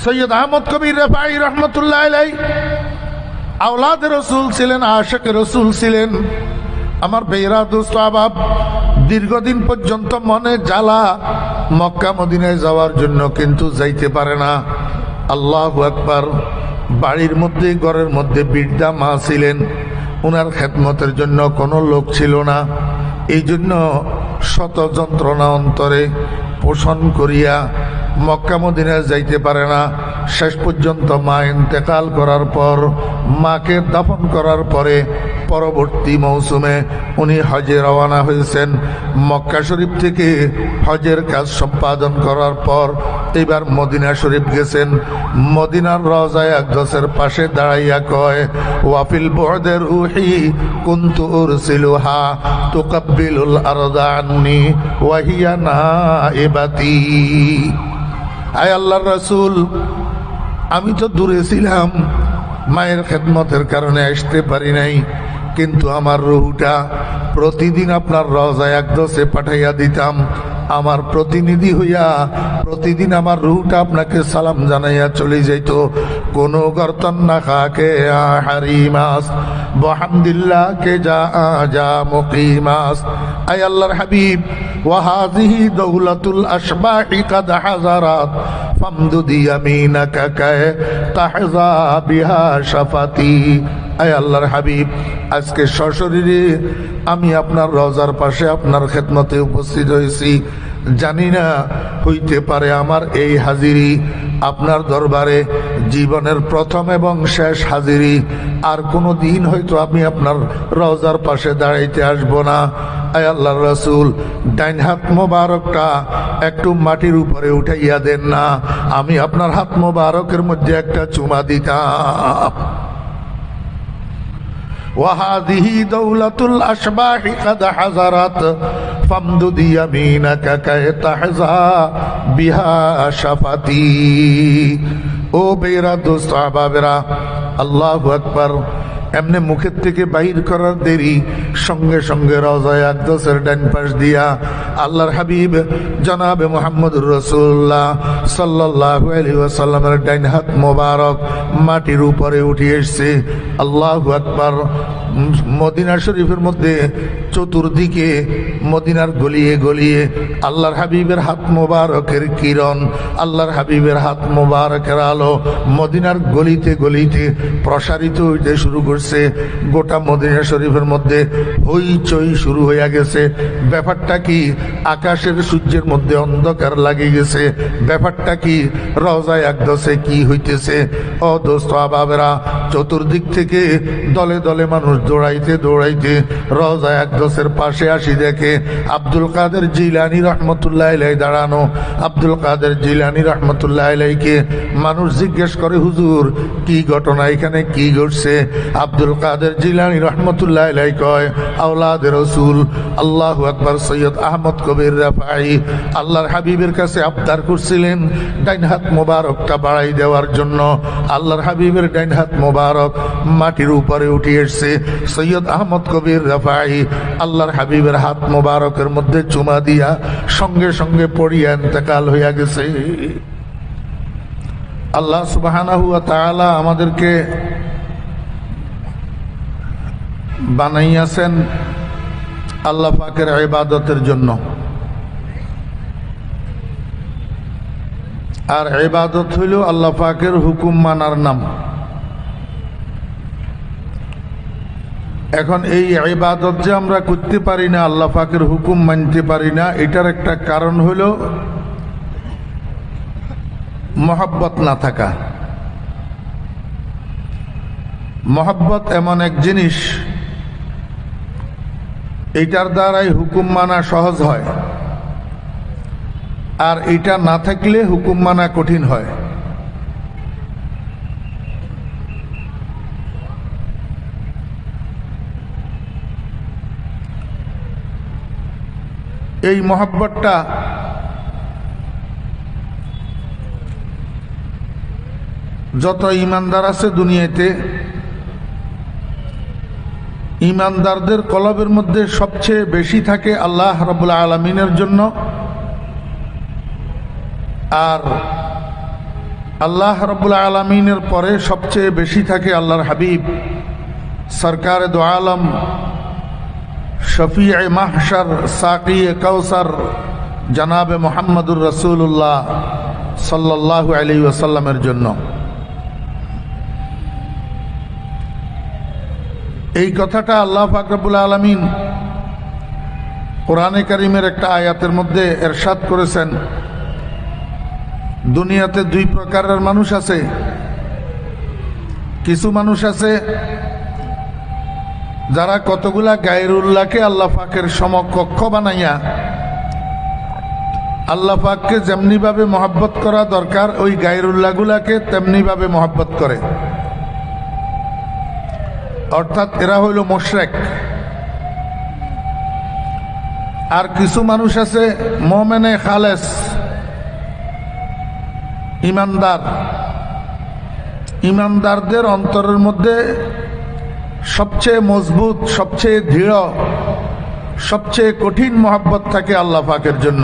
সৈয়দ আহমদ কবির রেফাই রহমতুল্লাহ আলাইহি আওলাদ রসুল ছিলেন, আশিক রসুল ছিলেন। আমার বেরা দোস্ত আহবাব, দীর্ঘদিন পর্যন্ত মনে জ্বালা মক্কা মদিনায় যাওয়ার জন্য, কিন্তু যাইতে পারে না। আল্লাহু আকবার। বাড়ির মধ্যে, ঘরের মধ্যে বৃদ্ধা মা ছিলেন, ওনার খেদমতের জন্য কোনো লোক ছিল না। এই জন্য শত যন্ত্রণা অন্তরে পোষণ করিয়া মক্কা মদিনায় যাইতে পারে না। শেষ পর্যন্ত মা ইন্তেকাল করার পর, মাকে দাফন করার পরে পরবর্তী মৌসুমে উনি হজে রওনা হয়েছেন। মক্কা শরীফ থেকে হজের কাজ সম্পাদন করার পর এবার মদিনা শরীফ গেছেন। মদিনার রওজায়ে আকদাসের পাশে দাঁড়াইয়া কয়, ওয়াফিল বু'দের রূহি কুনতু উরসিলুহা তুকাব্বিলুল আরদা আন্নি ওয়া হিয়া নাইবাতি। আয় আল্লাহর রাসূল, আমি তো দূরে ছিলাম, মায়ের খেদমতের কারণে আসতে পারি নাই, কিন্তু আমার রুহটা প্রতিদিন আপনার রওজায়ে আকদাসে পাঠাইয়া দিতাম। আমার প্রতিনিধি হইয়া প্রতিদিন আমার রুহটা আপনাকে সালাম জানাইয়া চলে যাইত। কোন গর্তন না খাকে হারিমাস বহামদিল্লাহ কে যা মুকিমাস। আয় আল্লাহর হাবিব, ওয়াহাযিহি দৌলাতুল আশবাহি কাদ হাজারাত ফামদুদি ইয়ামিনাকা কায় তাহজা বিহা শাফাতি। আয় আল্লাহর হাবিব, আজকে সশরীরে আমি আপনার রওজার পাশে আপনার খেদমতে উপস্থিত হয়েছি। জানি না, হইতে পারে আমার এই হাজিরি আপনার দরবারে জীবনের প্রথম এবং শেষ হাজিরি। আর কোনো দিন হয়তো আমি আপনার রওজার পাশে দাঁড়াইতে আসবো না। আয় আল্লাহর রাসূল, ডাইন হাত মোবারকটা একটু মাটির উপরে উঠাইয়া দেন না, আমি আপনার হাত মোবারকের মধ্যে একটা চুমা দিতাম। ওয়াহাযিহি দৌলাতুল আশবাহি কাদ হাজারাত ফামদুদি ইয়ামিনাকা কায় তাহজা বিহা শাফাতি। ও বেরা দোস্ত আহবাবেরা, আল্লাহু আকবার। এমনি মুখের থেকে বাহির করার দেরি, সঙ্গে সঙ্গে রওজায়ে আকদাসের ডান পাশ দিয়া আল্লাহর হাবিব জনাবে মুহাম্মদুর রাসূলুল্লাহ সাল্লাল্লাহু আলাইহি ওয়াসাল্লামের ডান হাত মোবারক মাটির উপরে উঠে এসেছে। আল্লাহু আকবার। মদিনা শরীফের মধ্যে চতুর্দিকে মদিনার গলিয়ে গলিয়ে আল্লাহর হাবিবের হাত মোবারকের কিরণ, আল্লাহর হাবিবের হাত মোবারকের আলো মদিনার গলিতে গলিতে প্রসারিত হইতে শুরু করছে। গোটা মদিনা শরীফের মধ্যে হইচই শুরু হইয়া গেছে। ব্যাপারটা কি? আকাশের সূর্যের মধ্যে অন্ধকার লাগে গেছে। ব্যাপারটা কি? রওজায়ে আকদাসে কি হইতেছে? ও দোস্ত আহবাবেরা, চতুর্দিক থেকে দলে দলে মানুষ দৌড়াইতে দৌড়াইতে রওজায়ে আকদাসের পাশে আসি দেখে আব্দুল কাদের জিলানী রহমতুল্লাহ আলাইহি দাঁড়ানো। আব্দুল কাদের জিলানী রহমতুল্লাহ আলাইহিকে মানুষ জিজ্ঞেস করে, হুজুর কি ঘটনা, এখানে কি ঘটছে? আব্দুল কাদের জিলানী রহমতুল্লাহ আলাইহি কয়, আওলাদ রাসূল আল্লাহু আকবার সৈয়দ আহমদ কবির রেফাই আল্লাহর হাবিবের কাছে আবদার করছিলেন ডাইন হাত মোবারকটা বাড়াই দেওয়ার জন্য। আল্লাহর হাবিবের ডাইন হাত মোবারক মাটির উপরে উঠে এসছে। সৈয়দ আহমদ কবির রেফাই আল্লাহর হাবিবের হাত মোবারকের মধ্যে চুমা দিয়া সঙ্গে সঙ্গে পড়িয়া ইন্তেকাল হইয়া গেছে। আল্লাহ সুবহানাহু ওয়া তাআলা আমাদেরকে বানাইয়াছেন আল্লাহ পাকের ইবাদতের জন্য, আর ইবাদত হইল আল্লাহ পাকের হুকুম মানার নাম। এখন এই ইবাদত যে আমরা করতে পারি না, আল্লাহ পাকের হুকুম মানতে পারি না, এটার একটা কারণ হইল মহব্বত না থাকা। মহব্বত এমন এক জিনিস, এইটার দ্বারাই হুকুম মানা সহজ হয়, আর এটা না থাকলে হুকুম মানা কঠিন হয়। এই মহব্বতটা যত ঈমানদার আছে দুনিয়াতে, ঈমানদারদের কলবের মধ্যে সবচেয়ে বেশি থাকে আল্লাহ রাব্বুল আলামিনের জন্য। আর আল্লাহ রাব্বুল আলামিনের পরে সবচেয়ে বেশি থাকে আল্লাহর হাবিব সরকার দো আলম শফিয়ে মাহশর সাকিয়ে কাউসার জনাবে মুহাম্মদুর রাসূলুল্লাহ সাল্লাল্লাহু আলাইহি ওয়াসাল্লামের জন্য। এই কথাটা আল্লাহ পাক রব্বুল আলামিন কোরআনে কারীমের একটা আয়াতের মধ্যে ইরশাদ করেছেন, দুনিয়াতে দুই প্রকারের মানুষ আছে। কিছু মানুষ আছে যারা কতগুলা গায়রুল্লাহকে আল্লাহ পাকের সমকক্ষ বানাইয়া আল্লাহ পাককে যেমনিভাবে মহব্বত করা দরকার ওই গায়রুল্লাহগুলাকে তেমনিভাবে মহব্বত করে, অর্থাৎ এরা হইল মুশরিক। আর কিছু মানুষ আছে মুমিনে খালেস, ইমানদার। ইমানদারদের অন্তরের মধ্যে সবচেয়ে মজবুত, সবচেয়ে দৃঢ়, সবচেয়ে কঠিন মহব্বত থাকে আল্লাহ পাকের জন্য।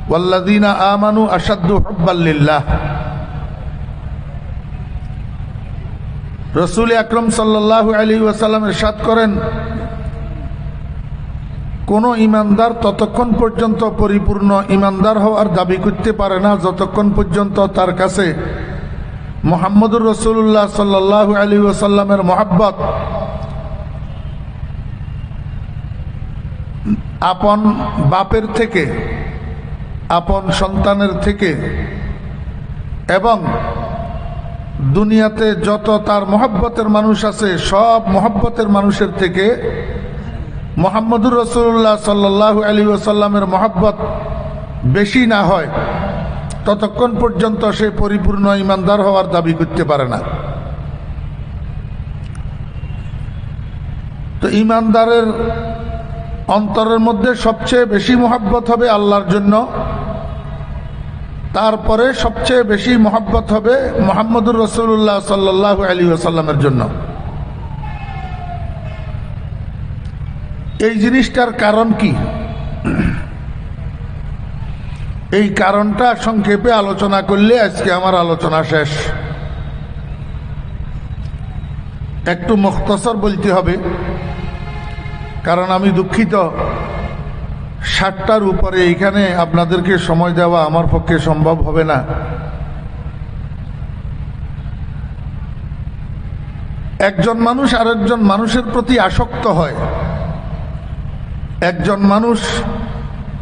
ওয়াল্লাযীনা আমানু আশাদ্দু হুব্বাল লিল্লাহ। রাসূল আকরাম সাল্লাল্লাহু আলাইহি ওয়াসাল্লাম ইরশাদ করেন, কোন ইমানদার ততক্ষণ পর্যন্ত পরিপূর্ণ ইমানদার হওয়ার দাবি করতে পারে না যতক্ষণ পর্যন্ত তার কাছে মুহাম্মদুর রাসূলুল্লাহ সাল্লাল্লাহু আলাইহি ওয়াসাল্লামের মহব্বত আপন বাপের থেকে, আপন সন্তানের থেকে এবং দুনিয়াতে যত তার মহব্বতের মানুষ আছে সব মহব্বতের মানুষের থেকে মুহাম্মদুর রাসূলুল্লাহ সাল্লাল্লাহু আলাইহি ওয়াসাল্লামের মহব্বত বেশি না হয় ততক্ষণ পর্যন্ত সে পরিপূর্ণ ইমানদার হওয়ার দাবি করতে পারে না। তো ইমানদারের অন্তরের মধ্যে সবচেয়ে বেশি মহব্বত হবে আল্লাহর জন্য, তারপরে সবচেয়ে বেশি মহব্বত হবে মুহাম্মদুর রাসূলুল্লাহ সাল্লাল্লাহু আলাইহি ওয়াসাল্লামের জন্য। এই জিনিসটার কারণ কি? এই কারণটা সংক্ষেপে আলোচনা করলে আজকে আমার আলোচনা শেষ। একটু মুখতসর বলতে হবে, কারণ আমি দুঃখিত 60টার উপরে এইখানে আপনাদেরকে সময় দেওয়া আমার পক্ষে সম্ভব হবে না। একজন মানুষ আরেকজন মানুষের প্রতি আসক্ত হয়, একজন মানুষ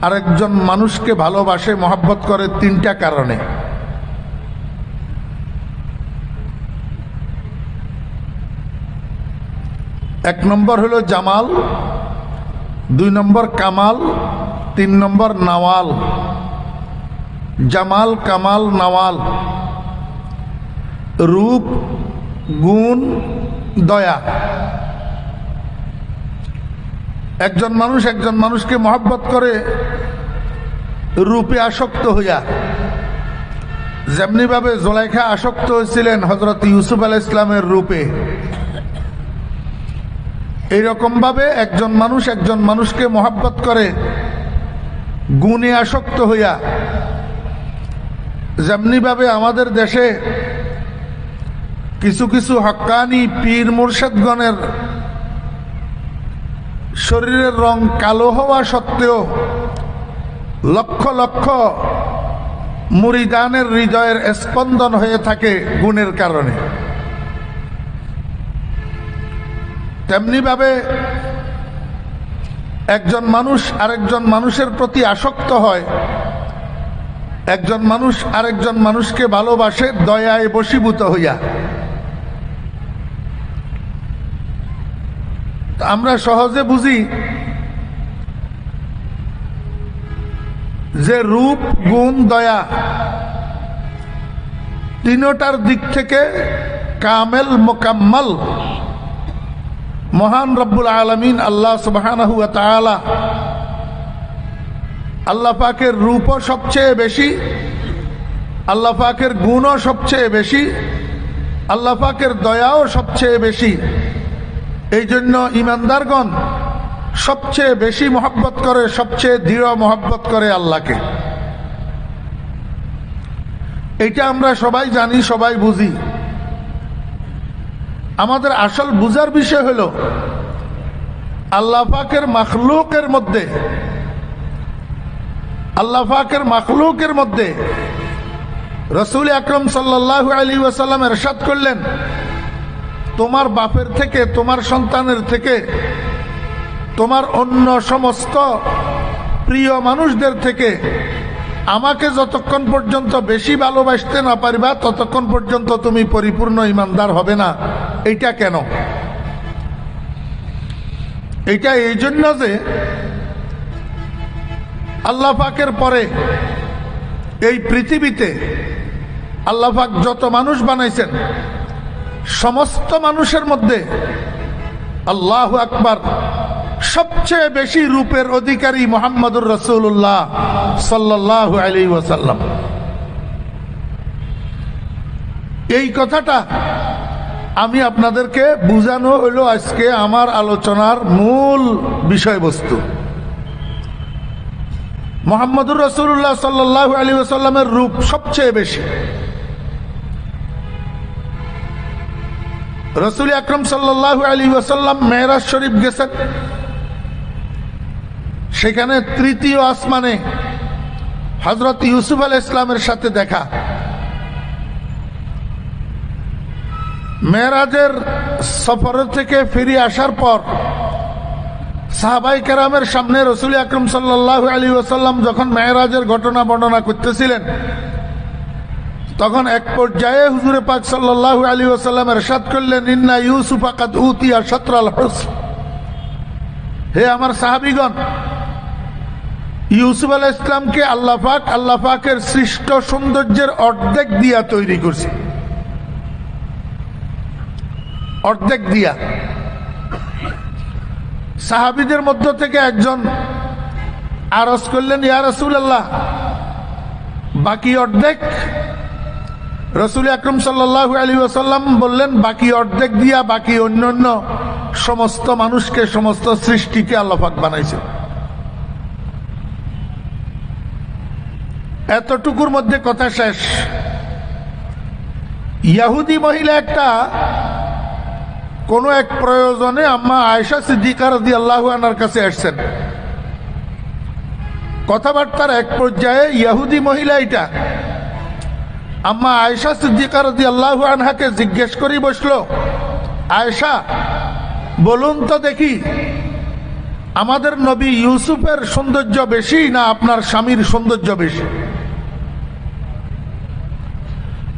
আরেকজন মানুষকে ভালোবাসে, মহব্বত করে তিনটা কারণে। এক নম্বর হলো জামাল, দুই নম্বর কামাল, তিন নম্বর নওয়াল। জামাল, কামাল, নওয়াল, রূপ, গুণ, দয়া। একজন মানুষ একজন মানুষকে মহব্বত করে রূপে আসক্ত হইয়া, যেমনি ভাবে জুলাইখা আসক্ত হয়েছিলেন হযরত ইউসুফ আলাইহিস সালামের রূপে, এইরকম ভাবে একজন মানুষ একজন মানুষকে মহব্বত করে গুণে আসক্ত হইয়া, যেমনি ভাবে আমাদের দেশে কিছু কিছু হক্কানি পীর মুর্শিদগণের শরীরের রং কালো হওয়া সত্ত্বেও লক্ষ লক্ষ মুরিদানের হৃদয়ের স্পন্দন হয়ে থাকে গুণের কারণে, তেমনি ভাবে একজন মানুষ আরেকজন মানুষের প্রতি আসক্ত হয়, একজন মানুষ আরেকজন মানুষকে ভালোবাসে দয়ায় বশীভূত হইয়া। আমরা সহজে বুঝি যে রূপ, গুণ, দয়া তিনটার দিক থেকে কামেল, মোকাম্মল মহান রব্বুল আলামিন আল্লাহ সুবহানাহু ওয়া তাআলা আল্লাহ পাকের রূপও সবচেয়ে বেশি, আল্লাহ পাকের গুণও সবচেয়ে বেশি, আল্লাহ পাকের দয়াও সবচেয়ে বেশি। এই জন্য ইমানদারগণ সবচেয়ে বেশি মহব্বত করে, সবচেয়ে দৃঢ় মহব্বত করে আল্লাহকে। এটা আমরা সবাই জানি, সবাই বুঝি। আমাদের আসল বুঝার বিষয় হলো আল্লাহ পাকের মাখলুকের মধ্যে রাসূল আকরাম সাল্লাল্লাহু আলাইহি ওয়াসাল্লাম ইরশাদ করলেন, তোমার বাপের থেকে, তোমার সন্তানের থেকে, তোমার অন্য সমস্ত প্রিয় মানুষদের থেকে আমাকে যতক্ষণ পর্যন্ত বেশি ভালোবাসতে না পারবা ততক্ষণ পর্যন্ত তুমি পরিপূর্ণ ঈমানদার হবে না। এইটা কেন? এইটা এই জন্য যে আল্লাহ পাকের পরে এই পৃথিবীতে আল্লাহ পাক যত মানুষ বানাইছেন সমস্ত মানুষের মধ্যে আল্লাহু আকবার, সবচেয়ে বেশি রূপের অধিকারী মুহাম্মদুর রাসূলুল্লাহ সাল্লাল্লাহু আলাইহি ওয়াসাল্লাম। এই কথাটা আমি আপনাদেরকে বুঝানো হলো আজকে আমার আলোচনার মূল বিষয়বস্তু। মুহাম্মদুর রাসূলুল্লাহ সাল্লাল্লাহু আলাইহি ওয়াসাল্লামের রূপ সবচেয়ে বেশি। রাসূল আকরাম সাল্লাল্লাহু আলাইহি ওয়াসাল্লাম মেরাজ শরীফ গেছেন, সেখানে তৃতীয় আসমানে হযরত ইউসুফ আলাইহিস সালামের সাথে দেখা। মেরাজের সফর থেকে ফিরে আসার পর সাহাবায়ে কেরামের সামনে রাসূল আকরাম সাল্লাল্লাহু আলাইহি ওয়াসাল্লাম যখন মেরাজের ঘটনা বর্ণনা করতেছিলেন, তখন এক পর্যায়ে হুজুরে পাক সাল্লাল্লাহু আলাইহি ওয়াসাল্লাম ইরশাদ করলেন, ইন্না ইউসুফা কাদ উতিয়া শাতরাল হুসন। হে আমার সাহাবীগণ, ইউসুফ আলাইহিস সালামকে আল্লাহ পাকের সৃষ্ট সৌন্দর্যের অর্ধেক দিয়া তৈরি করছে, অর্ধেক দিয়া। সাহাবীদের মধ্য থেকে একজন আরজ করলেন, ইয়া রাসূলুল্লাহ, বাকি অর্ধেক? রাসূল আকরাম সাল্লাল্লাহু আলাইহি ওয়াসাল্লাম বললেন, বাকি অর্ধেক দিয়া বাকি অন্যান্য সমস্ত মানুষকে, সমস্ত সৃষ্টিকে আল্লাহ পাক বানাইছে। এতটুকুর মধ্যে কথা শেষ। ইহুদি মহিলা একটা কোন এক প্রয়োজনে আম্মা আয়েশা সিদ্দিকা রাদিয়াল্লাহু আনহার কাছে আসছেন। কথাবার্তার এক পর্যায়ে ইহুদি মহিলা এটা আম্মা আয়েশা সিদ্দিকা রাদিয়াল্লাহু আনহাকে জিজ্ঞেস করে বসলো, আয়েশা, বলুন তো দেখি, আমাদের নবী ইউসুফের সৌন্দর্য বেশি না আপনার স্বামীর সৌন্দর্য বেশি?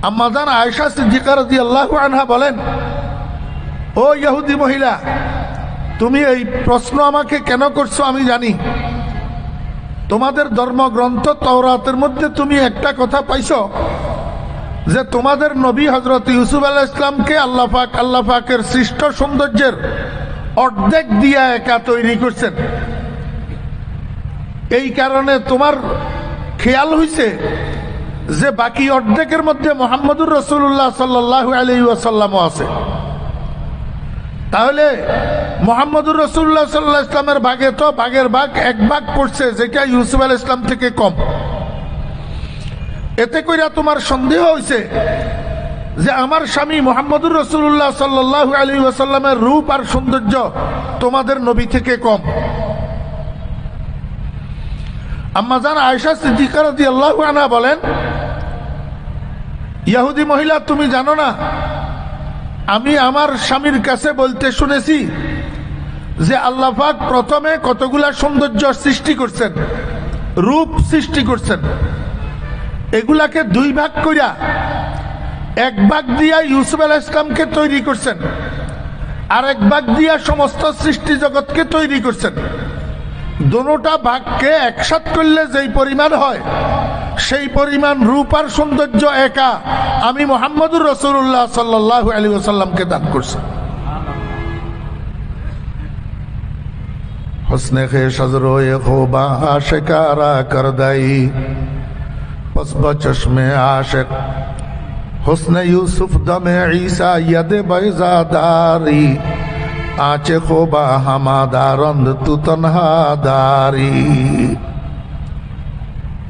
আম্মাজান আয়েশা সিদ্দিকা রাদিয়াল্লাহু আনহা বলেন, ও ইহুদি মহিলা, তুমি এই প্রশ্ন আমাকে কেন করছো আমি জানি। তোমাদের ধর্মগ্রন্থ তাওরাতের মধ্যে তুমি একটা কথা পাইছো যে তোমাদের নবী হযরত ইউসুফ আলাইহিস সালামকে আল্লাহ পাকের সৃষ্ট সৌন্দর্যের অর্ধেক দিয়া একা তৈরি করছেন। এই কারণে তোমার খেয়াল হইছে যে বাকি অর্ধেকের মধ্যে মুহাম্মদুর রাসূলুল্লাহ সাল্লাল্লাহু আলাইহি ওয়াসাল্লামও আছে। তাহলে মুহাম্মদুর রাসূলুল্লাহ সাল্লাল্লাহু আলাইহি ওয়াসাল্লামের ভাগে তো ভাগের ভাগ এক ভাগ পড়ছে, যেটা ইউসুফ আলাইহিস সালাম থেকে কম। এতে কইরা তোমার সন্দেহ হইছে যে আমার স্বামী মুহাম্মদুর রাসূলুল্লাহ সাল্লাল্লাহু আলাইহি ওয়াসাল্লামের রূপ আর সৌন্দর্য তোমাদের নবী থেকে কম। আম্মা জান আয়েশা সিদ্দিকা রাদিয়াল্লাহু আনহা বলেন, ইহুদি মহিলা, তুমি জানো না, আমি আমার স্বামীর কাছে বলতে শুনেছি যে আল্লাহ পাক প্রথমে কতগুলা সৌন্দর্য সৃষ্টি করছেন, রূপ সৃষ্টি করছেন। এগুলাকে দুই ভাগ কইরা এক ভাগ দিয়া ইউসুফ আলাইহিস সালামকে তৈরি করছেন, আর এক ভাগ দিয়া সমস্ত সৃষ্টি জগৎকে তৈরি করছেন। দুটোটা ভাগকে একসাথ করলে যেই পরিমাণ হয়, সেই পরিমাণ রূপ আর সৌন্দর্য একা আমি মুহাম্মদুর রাসূলুল্লাহ সাল্লাল্লাহু আলাইহি ওয়াসাল্লামকে দান করছি। হুসনে खे शजरोए खूबा आशिकारा कर दई पसब चश्मे आशिक हुस्न यूसुफ दमे ईसा यद बैजादारी आचे खूबा हमादारंद तू तन्हादारी।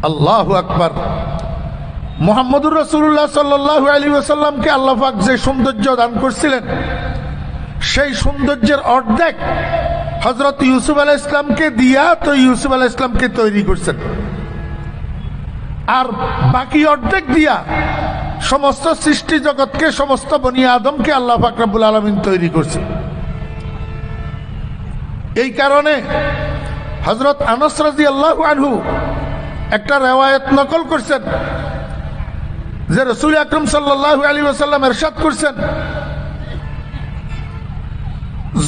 আল্লাহু আকবার। মুহাম্মদুর রাসূলুল্লাহ সাল্লাল্লাহু আলাইহি ওয়াসাল্লামকে আল্লাহ পাক যে সৌন্দর্য দান করছিলেন, সেই সৌন্দর্যের অর্ধেক হযরত ইউসুফ আলাইহিস সালামকে দিয়া তো ইউসুফ আলাইহিস সালামকে তৈরি করছেন, আর বাকি অর্ধেক দিয়া সমস্ত সৃষ্টি জগৎকে, সমস্ত বনি আদমকে আল্লাহ পাক রব্বুল আলামিন তৈরি করছেন। এই কারণে হযরত আনাস রাদিয়াল্লাহু আনহু একটা রিওয়ায়াত নকল করছেন যে রাসূল আকরাম সাল্লাল্লাহু আলাইহি ওয়াসাল্লাম ইরশাদ করছেন,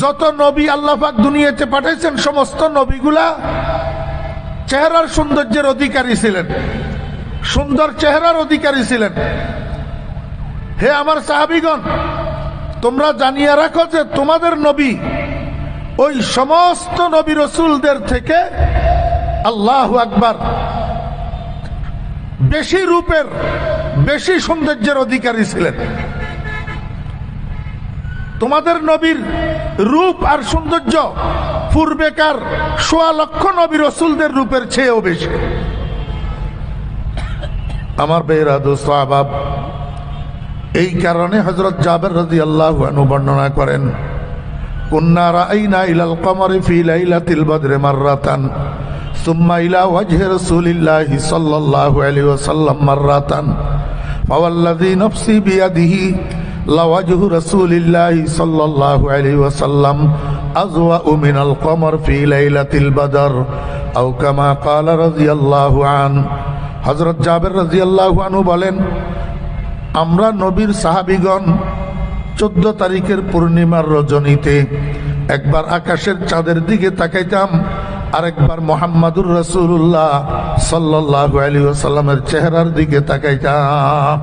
যত নবী আল্লাহ পাক দুনিয়াতে পাঠাইছেন সমস্ত নবীগুলা চেহারার সৌন্দর্যের অধিকারী ছিলেন, সুন্দর চেহারার অধিকারী ছিলেন। হে আমার সাহাবীগণ, তোমরা জানিয়ে রাখো যে তোমাদের নবী ওই সমস্ত নবী রাসূলদের থেকে আল্লাহু আকবার বেশি রূপের, বেশি সৌন্দর্যের অধিকারী ছিলেন। তোমাদের নবীর রূপ আর সৌন্দর্য পূর্বেকার ১৬ লক্ষ নবী রাসূলদের রূপের চেয়েও বেশি। আমার বেরা দোস্ত আহবাব, এই কারণে হযরত জাবের রাদিয়াল্লাহু আনহু বর্ণনা করেন, কুন্না রাআইনা ইলাল কমরি ফি লাইলাতিল বদরি মাররাতান সুম্মা ইলা ওয়াজহি রাসূলিল্লাহি সাল্লাল্লাহু আলাইহি ওয়াসাল্লাম মাররাতান ফাওয়াল্লাযী নাফসি বিয়াদিহি লাওয়াজহু রাসূলিল্লাহি সাল্লাল্লাহু আলাইহি ওয়াসাল্লাম আযওয়াউ মিনাল কমর ফি লাইলাতিল বদর আও কামা ক্বালা রাদিয়াল্লাহু আন। হযরত জাবের রাদিয়াল্লাহু আনহু বলেন, আমরা নবীর সাহাবীগণ 14 তারিখের পূর্ণিমার রজনীতে একবার আকাশের চাঁদের দিকে তাকাইতাম, আরেকবার মুহাম্মাদুর রাসূলুল্লাহ সাল্লাল্লাহু আলাইহি ওয়াসাল্লামের চেহারার দিকে তাকাইতাম।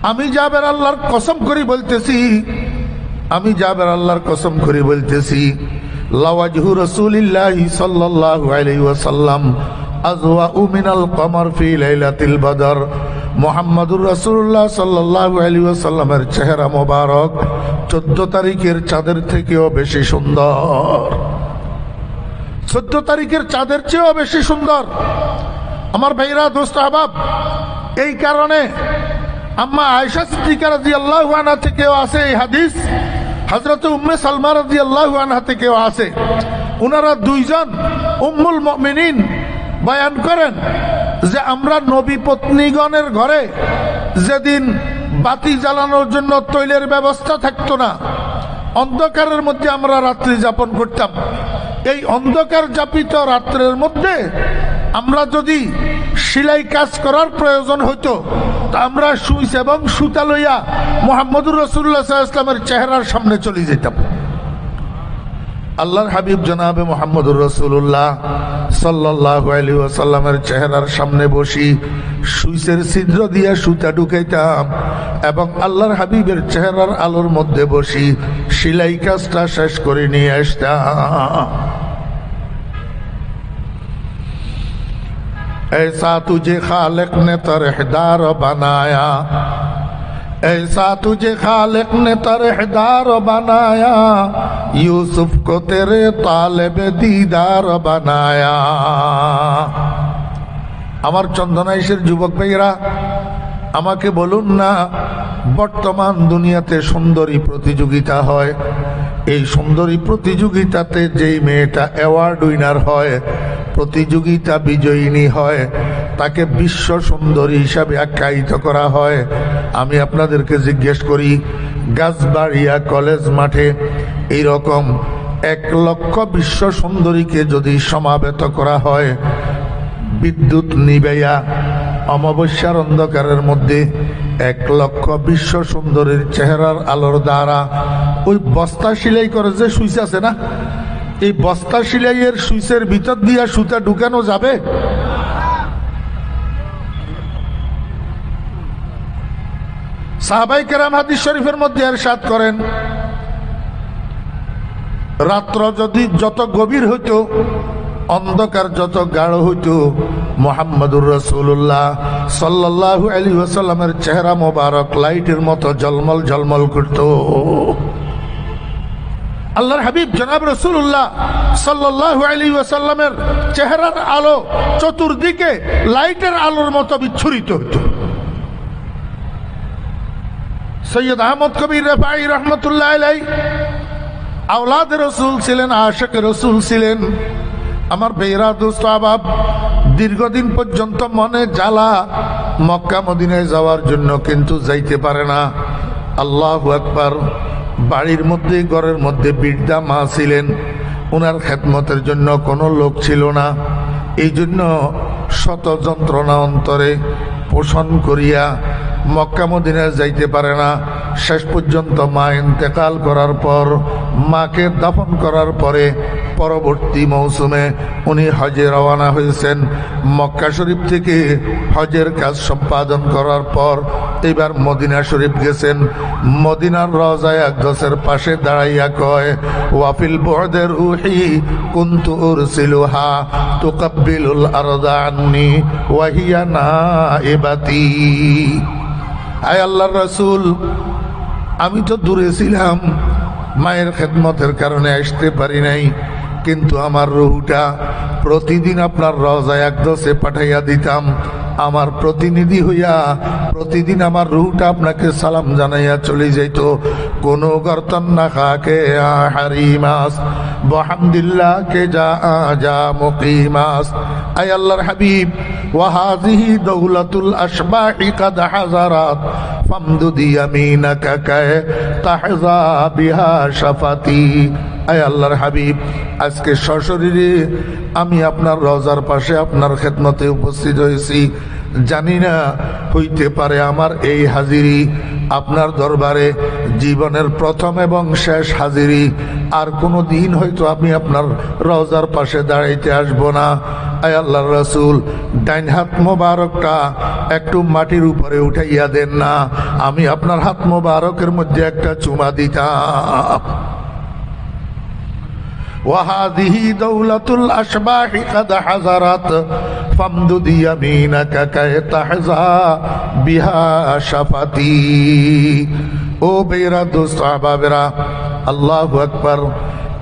আমি জাবের আল্লাহর কসম করে বলতেছি, আমি জাবের আল্লাহর কসম করে বলতেছি, লাওয়াজহু রাসূলিল্লাহি সাল্লাল্লাহু আলাইহি ওয়াসাল্লাম আযওয়াউ মিনাল কমর ফি লাইলাতিল বদর। মুহাম্মাদুর রাসূলুল্লাহ সাল্লাল্লাহু আলাইহি ওয়াসাল্লামের চেহারা মোবারক 14 তারিখের চাঁদের থেকেও বেশি সুন্দর, 14 তারিখের চাঁদের চেয়েও বেশি সুন্দর। আমার ভাইরা দোস্ত আহবাব, এই কারণে আম্মা আয়েশা সিদ্দিকা রাদিয়াল্লাহু আনহা থেকেও আছে এই হাদিস, হযরত উম্মে সালমা রাদিয়াল্লাহু আনহা থেকেও আছে। ওনারা দুইজন উম্মুল মুমিনিন বয়ান করেন যে আমরা নবী পত্নীগণের ঘরে যেদিন বাতি জ্বালানোর জন্য তৈলের ব্যবস্থা থাকতো না, অন্ধকারের মধ্যে আমরা রাত্রি যাপন করতাম। এই অন্ধকার যাপিত রাত্রের মধ্যে আমরা যদি সেলাই কাজ করার প্রয়োজন হইতো, তা আমরা সুইচ এবং সুতা লইয়া মুহাম্মদুর রাসূলুল্লাহ সাল্লাল্লাহু আলাইহি ওয়াসাল্লামের চেহারার সামনে চলে যেতাম। আল্লাহর হাবিব জনাবে মুহাম্মদুর রাসূলুল্লাহ সাল্লাল্লাহু আলাইহি ওয়াসাল্লামের চেহারার সামনে বসি সুইচের ছিদ্র দিয়া সুতা ঢুকাইতাম এবং আল্লাহর হাবিবের চেহারার আলোর মধ্যে বসি সেলাই কাজটা শেষ করে নিয়ে আসতাম। ऐसा तुझे खालिक ने तरहदार बनाया, ऐसा तुझे खालिक ने तरहदार बनाया, यूसुफ को तेरे तालिब दीदार बनाया। আমার চন্দনাইশের যুবক ভাইরা, আমাকে বলুন না, বর্তমান দুনিয়াতে সুন্দরী প্রতিযোগিতা হয়, এই সুন্দরী প্রতিযোগিতাতে যেই মেয়েটা অ্যাওয়ার্ড উইনার হয়, প্রতিযোগিতা বিজয়িনী হয়, তাকে বিশ্ব সুন্দরী হিসাবে আখ্যায়িত করা হয়। আমি আপনাদেরকে জিজ্ঞেস করি, গাছবাড়িয়া কলেজ মাঠে এইরকম 1 লক্ষ বিশ্ব সুন্দরীকে যদি সমাবেত করা হয়, বিদ্যুৎ নিবেয়া অমাবস্যার অন্ধকারের মধ্যে 1 লক্ষ বিশ্ব সুন্দরীর চেহারার আলোর দ্বারা ওই বস্তা সেলাই করে যে সুইচ আছে না, এই বস্তা সেলাইয়ের সুইচের ভিতর দিয়া সুতা ঢুকানো যাবে? সাহাবায়ে কেরাম হাদিস শরীফের মধ্যে ইরশাদ করেন, রাত্র যদি যত গভীর হইতো, অন্ধকার যত গাঢ় হইতো, মুহাম্মদুর রাসূলুল্লাহ সাল্লাল্লাহু আলাইহি ওয়াসাল্লামের চেহারা মোবারক লাইটের মতো ঝলমল ঝলমল করত। আল্লাহর হাবিব জনাব রাসূলুল্লাহ সাল্লাল্লাহু আলাইহি ওয়াসাল্লামের চেহারার আলো চতুর্দিকে লাইটের আলোর মতো বিচ্ছুরিত হতো। সৈয়দ আহমদ কবির রেফাই রহমতুল্লাহ আলাইহি আওলাদ রসুল ছিলেন, আশিক রসুল ছিলেন। আমার বেরা দোস্ত আহবাব, দীর্ঘদিন পর্যন্ত মনে জ্বালা, মক্কা মদিনায় যাওয়ার জন্য কিন্তু যাইতে পারে না। আল্লাহু আকবার। বাড়ির মধ্যে, ঘরের মধ্যে বৃদ্ধা মা ছিলেন, ওনার খেদমতের জন্য কোনো লোক ছিল না। এই জন্য শত যন্ত্রণা অন্তরে পোষণ করিয়া মক্কা মদিনায় যাইতে পারে না। শেষ পর্যন্ত মা ইন্তেকাল করার পর, মাকে দাফন করার পরে পরবর্তী মৌসুমে উনি হজে রওনা হয়েছেন। মক্কা শরীফ থেকে হজের কাজ সম্পাদন করার পর এবার মদিনা শরীফ গেছেন। মদিনার রওজায়ে আকদাসের পাশে দাঁড়াইয়া কয়, ওয়াফিল বু'দের রূহি কুনতু উরসিলুহা তুকাব্বিলুল আরদা আন্নি ওয়া হিয়া নাইবাতি। আয় আল্লাহর রাসূল, আমি তো দূরে ছিলাম, মায়ের খেদমতের কারণে আসতে পারি নাই, কিন্তু আমার রুহটা প্রতিদিন আপনার রওজায়ে আকদাসে পাঠাইয়া দিতাম। আমার প্রতিনিধি হইয়া প্রতিদিন আমার রুহটা আপনাকে সালাম জানাইয়া চলে যাইত। কোন গর্তন না খাকে হারিমাস বহামদিল্লাহ কে যা মুকিমাস। আয় আল্লাহর হাবিব, ওয়াহাজিহি দৌলাতুল আশবাহি কাদ হাজারাত ফামদুদি ইয়ামিনাকা কায় তাহজা বিহা শাফাতি। আয় আল্লাহর হাবিব, আজকে সশরীরে আমি আপনার রওজার পাশে আপনার খেদমতে উপস্থিত হয়েছি। জানি না, হইতে পারে আমার এই হাজিরি আপনার দরবারে জীবনের প্রথম এবং শেষ হাজিরি। আর কোনো দিন হয়তো আমি আপনার রওজার পাশে দাঁড়াইতে আসবো না। আয় আল্লাহর রাসূল, ডাইন হাত মোবারকটা একটু মাটির উপরে উঠাইয়া দেন না, আমি আপনার হাত মোবারকের মধ্যে একটা চুমা দিতাম। ওয়াহাদিহি দৌলাতুল আশবাহি কাদ হাজারাত ফামদুদ ইয়ামিনাকা কায় তাহজা বিহা শাফাতি। ও বেরা দোস্ত আহবাবেরা, আল্লাহু আকবার।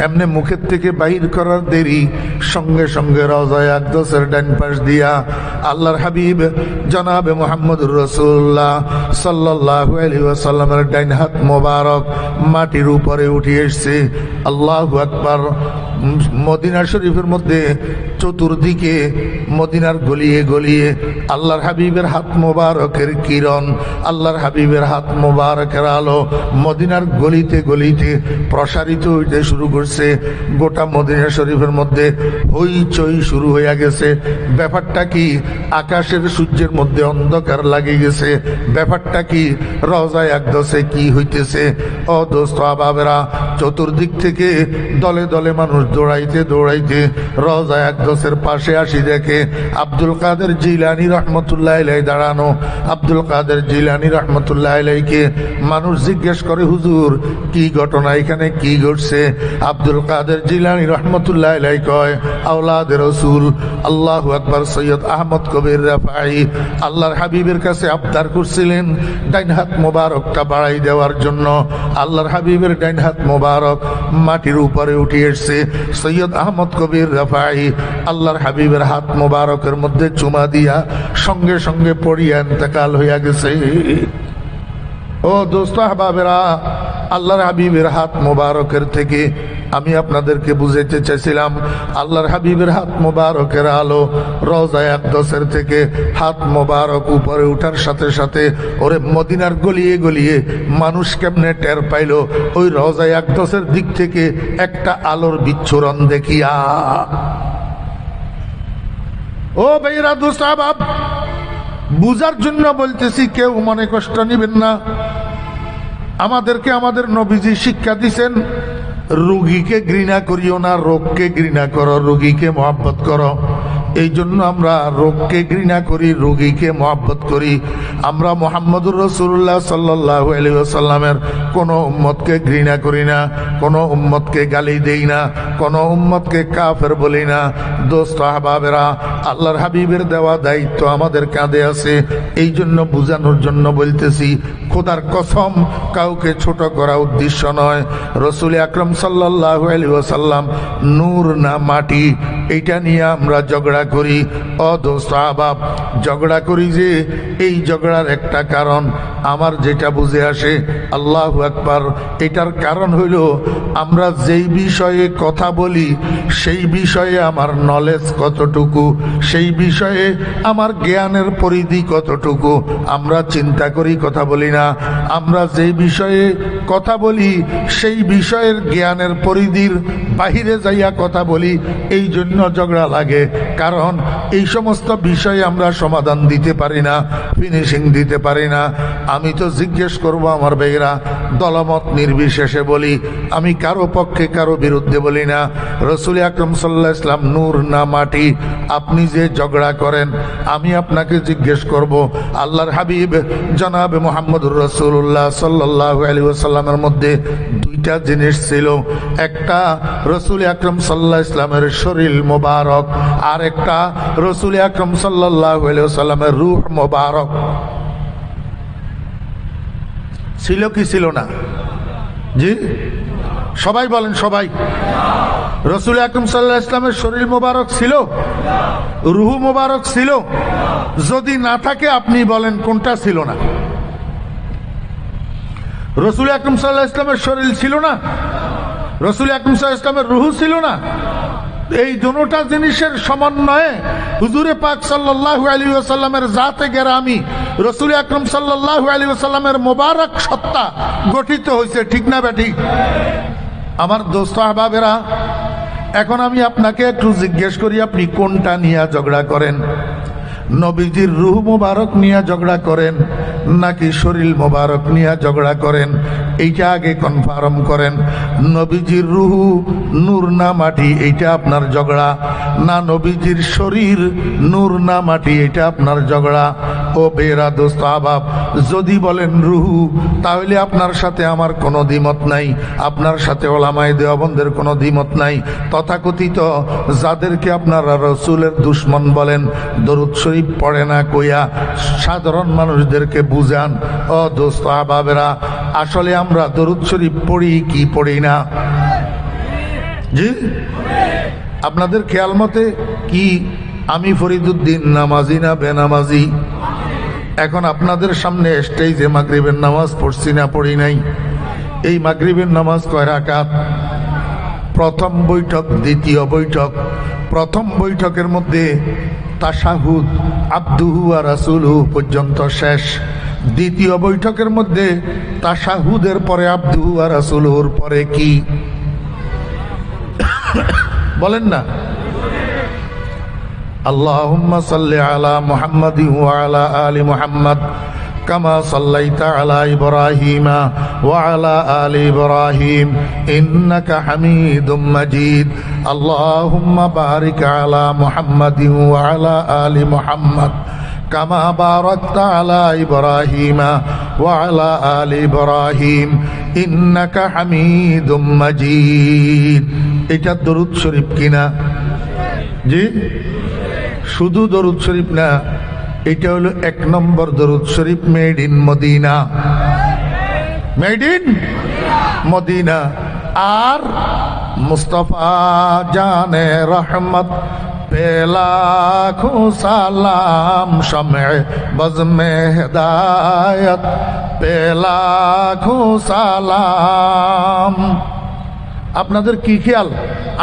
এমনি মুখের থেকে বাহির করার দেরি, সঙ্গে সঙ্গে রওজায়ে আকদাসের ডান পাশ দিয়া আল্লাহর হাবিব জনাবে মুহাম্মদুর রাসূলুল্লাহ সাল্লাল্লাহু আলাইহি ওয়াসাল্লামের ডান হাত মোবারক মাটির উপরে উঠে এসেছে। আল্লাহু আকবার। মদিনা শরীফের মধ্যে চতুর্দিকে মদিনার গলিয়ে গলিয়ে আল্লাহর হাবিবের হাত মোবারকের কিরণ, আল্লাহর হাবিবের হাত মোবারকের আলো মদিনার গলিতে গলিতে প্রসারিত হইতে শুরু করছে। গোটা মদিনা শরীফের মধ্যে হইচই শুরু হইয়া গেছে। ব্যাপারটা কি? আকাশের সূর্যের মধ্যে অন্ধকার লাগে গেছে। ব্যাপারটা কি? রওজায়ে আকদাসে কি হইতেছে? ও দোস্ত আহবাবেরা, চতুর্দিক থেকে দলে দলে মানুষ দৌড়াইতে দৌড়াইতে রওজায়ে আকদাসের পাশে আসি দেখে আব্দুল কাদের জিলানী রহমতুল্লাহ আলাইহি দাঁড়ানো। আব্দুল কাদের জিলানী রহমতুল্লাহ আলাইহিকে মানুষ জিজ্ঞেস করে, হুজুর কি ঘটনা, এখানে কি ঘটছে? আব্দুল কাদের জিলানী রহমতুল্লাহ আলাইহি কয়, আওলাদ রাসূল আল্লাহু আকবার সৈয়দ আহমদ কবির রেফাই আল্লাহর হাবিবের কাছে আবদার করছিলেন ডাইন হাত মোবারকটা বাড়াই দেওয়ার জন্য। আল্লাহর হাবিবের ডাইন হাত মোবারক মাটির উপরে উঠে এসছে। সৈয়দ আহমদ কবির রেফাই আল্লাহর হাবিবের হাত মোবারকের মধ্যে চুমা দিয়া সঙ্গে সঙ্গে পড়িয়া ইন্তেকাল হইয়া গেছে। ও দোস্ত আহবাবেরা, আল্লাহর হাবিবের হাত মোবারকের থেকে আমি আপনাদেরকে বুঝাইতে চাইছিলাম, আল্লাহর হাবিবের হাত মোবারকের আলো রওজায়ে আকদাসের থেকে হাত মোবারক উপরে উঠার সাথে সাথে ওরে মদিনার গলিয়ে গলিয়ে মানুষ কেমনে টের পাইল ওই রওজায়ে আকদাসের দিক থেকে একটা আলোর বিচ্ছুরণ দেখিয়া। ও ভাইরা দোস্ত আহবাব, বুঝার জন্য বলতেছি, কেউ মনে কষ্ট নিবেন না। আমাদেরকে আমাদের নবীজি শিক্ষা দিছেন, রোগীকে ঘৃণা করিও না, রোগকে ঘৃণা করো, রোগীকে মহব্বত করো। এই জন্য আমরা রোগকে ঘৃণা করি, রোগীকে মহব্বত করি। আমরা মুহাম্মদুর রাসূলুল্লাহ সাল্লাল্লাহু আলাইহি ওয়াসাল্লামের কোনো উম্মতকে ঘৃণা করি না, কোনো উম্মতকে গালি দেই না, কোনো উম্মতকে কাফের বলি না। দোস্ত আহবাবেরা, আল্লাহর হাবিবের দেওয়া দায়িত্ব আমাদের কাঁধে আছে। এই জন্য বুঝানোর জন্য বলতেছি, খোদার কসম কাউকে ছোট করা উদ্দেশ্য নয়। রাসূল আকরাম সাল্লাল্লাহু আলাইহি ওয়াসাল্লাম নূর না মাটি, এইটা নিয়ে আমরা ঝগড়া করি। দোস্ত আহবাব, ঝগড়া করি যে এই ঝগড়ার একটা কারণ আমার যেটা বুঝে আসে, আল্লাহু আকবার, এটার কারণ হইল আমরা যেই বিষয়ে কথা বলি সেই বিষয়ে আমার নলেজ কতটুকু, সেই বিষয়ে আমার জ্ঞানের পরিধি কতটুকু আমরা চিন্তা করি, কথা বলি না। আমরা যেই বিষয়ে কথা বলি সেই বিষয়ের জ্ঞানের পরিধির বাহিরে যাইয়া কথা বলি, এই জন্য ঝগড়া লাগে। কারণ এই সমস্ত বিষয়ে আমরা সমাধান দিতে পারি না, ফিনিশিং দিতে পারি না। আমি তো জিজ্ঞেস করব আমার ভাইরা, দলমত নির্বিশেষে বলি, আমি কারো পক্ষে কারো বিরুদ্ধে বলি না। রাসূল আকরাম সাল্লাল্লাহু আলাইহি ওয়াসাল্লাম নূর না মাটি? আপনি যে ঝগড়া করেন, আমি আপনাকে জিজ্ঞেস করব, আল্লাহর হাবিব জনাব মুহাম্মদুর রাসূলুল্লাহ সাল্লাল্লাহু আলাইহি ওয়াসাল্লামের মধ্যে দুইটা জিনিস ছিল, একটা রাসূল আকরাম সাল্লাল্লাহু আলাইহি ওয়াসাল্লামের শরীর মোবারক, আর একটা রাসূল আকরাম সাল্লাল্লাহু আলাইহি ওয়াসাল্লামের রূহ মোবারক। ছিল কি ছিল না? জি, সবাই বলেন, সবাই। রাসূল আকরাম সাল্লাল্লাহু আলাইহি ওয়াসাল্লামের শরীর মোবারক ছিল, রূহ মোবারক ছিল? যদি না থাকে আপনি বলেন কোনটা ছিল না? রাসূল আকরাম সাল্লাল্লাহু আলাইহি ওয়াসাল্লামের শরীর ছিল না, রাসূল আকরাম সাল্লাল্লাহু আলাইহি ওয়াসাল্লামের রূহ ছিল না। এই দুটো জিনিসের সমন্বয়ে হুজুরে পাক সাল্লাল্লাহু আলাইহি ওয়াসাল্লামের জাতে গেরামি রাসূল আকরাম সাল্লাল্লাহু আলাইহি ওয়াসাল্লামের মোবারক সত্তা গঠিত হয়েছে, ঠিক না বেঠিক? আমার দোস্ত আহবাবেরা, এখন আমি আপনাকে একটু জিজ্ঞেস করি, আপনি কোনটা নিয়ে ঝগড়া করেন? নবীজির রূহ মোবারক নিয়ে ঝগড়া করেন নাকি শরীর মোবারক নিয়ে ঝগড়া করেন? এইটা আগে কনফার্ম করেন। নবীজির রূহ নূর না মাটি, এইটা আপনার ঝগড়া, না নবীজির শরীর নূর না মাটি, এটা আপনার ঝগড়া। ও বেরা দোস্ত আহবাব, যদি বলেন রূহ, তাহলে আপনার সাথে আমার কোনো দ্বিমত নাই, আপনার সাথে ওলামায়ে দেওবন্দের কোনো দ্বিমত নাই। তথাকথিত যাদেরকে আপনারা রাসূলের দুশমন বলেন, দরুদ শরীফ পড়ে না কইয়া সাধারণ মানুষদেরকে বুঝান। ও দোস্ত আহবাবেরা, আসলে আমরা দরুদ শরীফ পড়ি কি পড়ি না? জি, আপনাদের খেয়াল মতে কি আমি ফরিদুদ্দিন নামাজি না বেনামাজি? এখন আপনাদের সামনে স্টেজে মাগরিবের নামাজ পড়ছি না পড়ি নাই? এই মাগরিবের নামাজ কয় রাকাত? প্রথম বৈঠক, দ্বিতীয় বৈঠক। প্রথম বৈঠকের মধ্যে তাশাহুদ আবদুহু ওয়া রাসূলুহু পর্যন্ত শেষ। দ্বিতীয় বৈঠকের মধ্যে তাশাহুদের পরে আবদুহু ওয়া রাসূলুহুর পরে কি বলেন না? আল্লাহুম্মা সাল্লি আলা মুহাম্মাদি ওয়া আলা আলি মুহাম্মাদ কামা সাল্লাইতা আলা ইব্রাহিমা ওয়া আলা আলি ইব্রাহিম ইন্নাকা হামিদুম মাজিদ। আল্লাহুম্মা বারিক আলা মুহাম্মাদি ওয়া আলা আলি মুহাম্মাদ কামা বারাকতা আলা ইব্রাহিমা ওয়া আলা আলি ইব্রাহিম ইন্নাকা হামিদুম মাজিদ। এটা দরুদ শরীফ কিনা? জি, শুধু দরুদ শরীফ না, এটা হলো 1 নম্বর দরুদ শরীফ, made in Medina, made in Medina. আর মুস্তাফা জানে রহমত পেলা খো সালাম, শমে বজমে হেদায়ত পেলা খো সালাম। আপনাদের কি খেয়াল,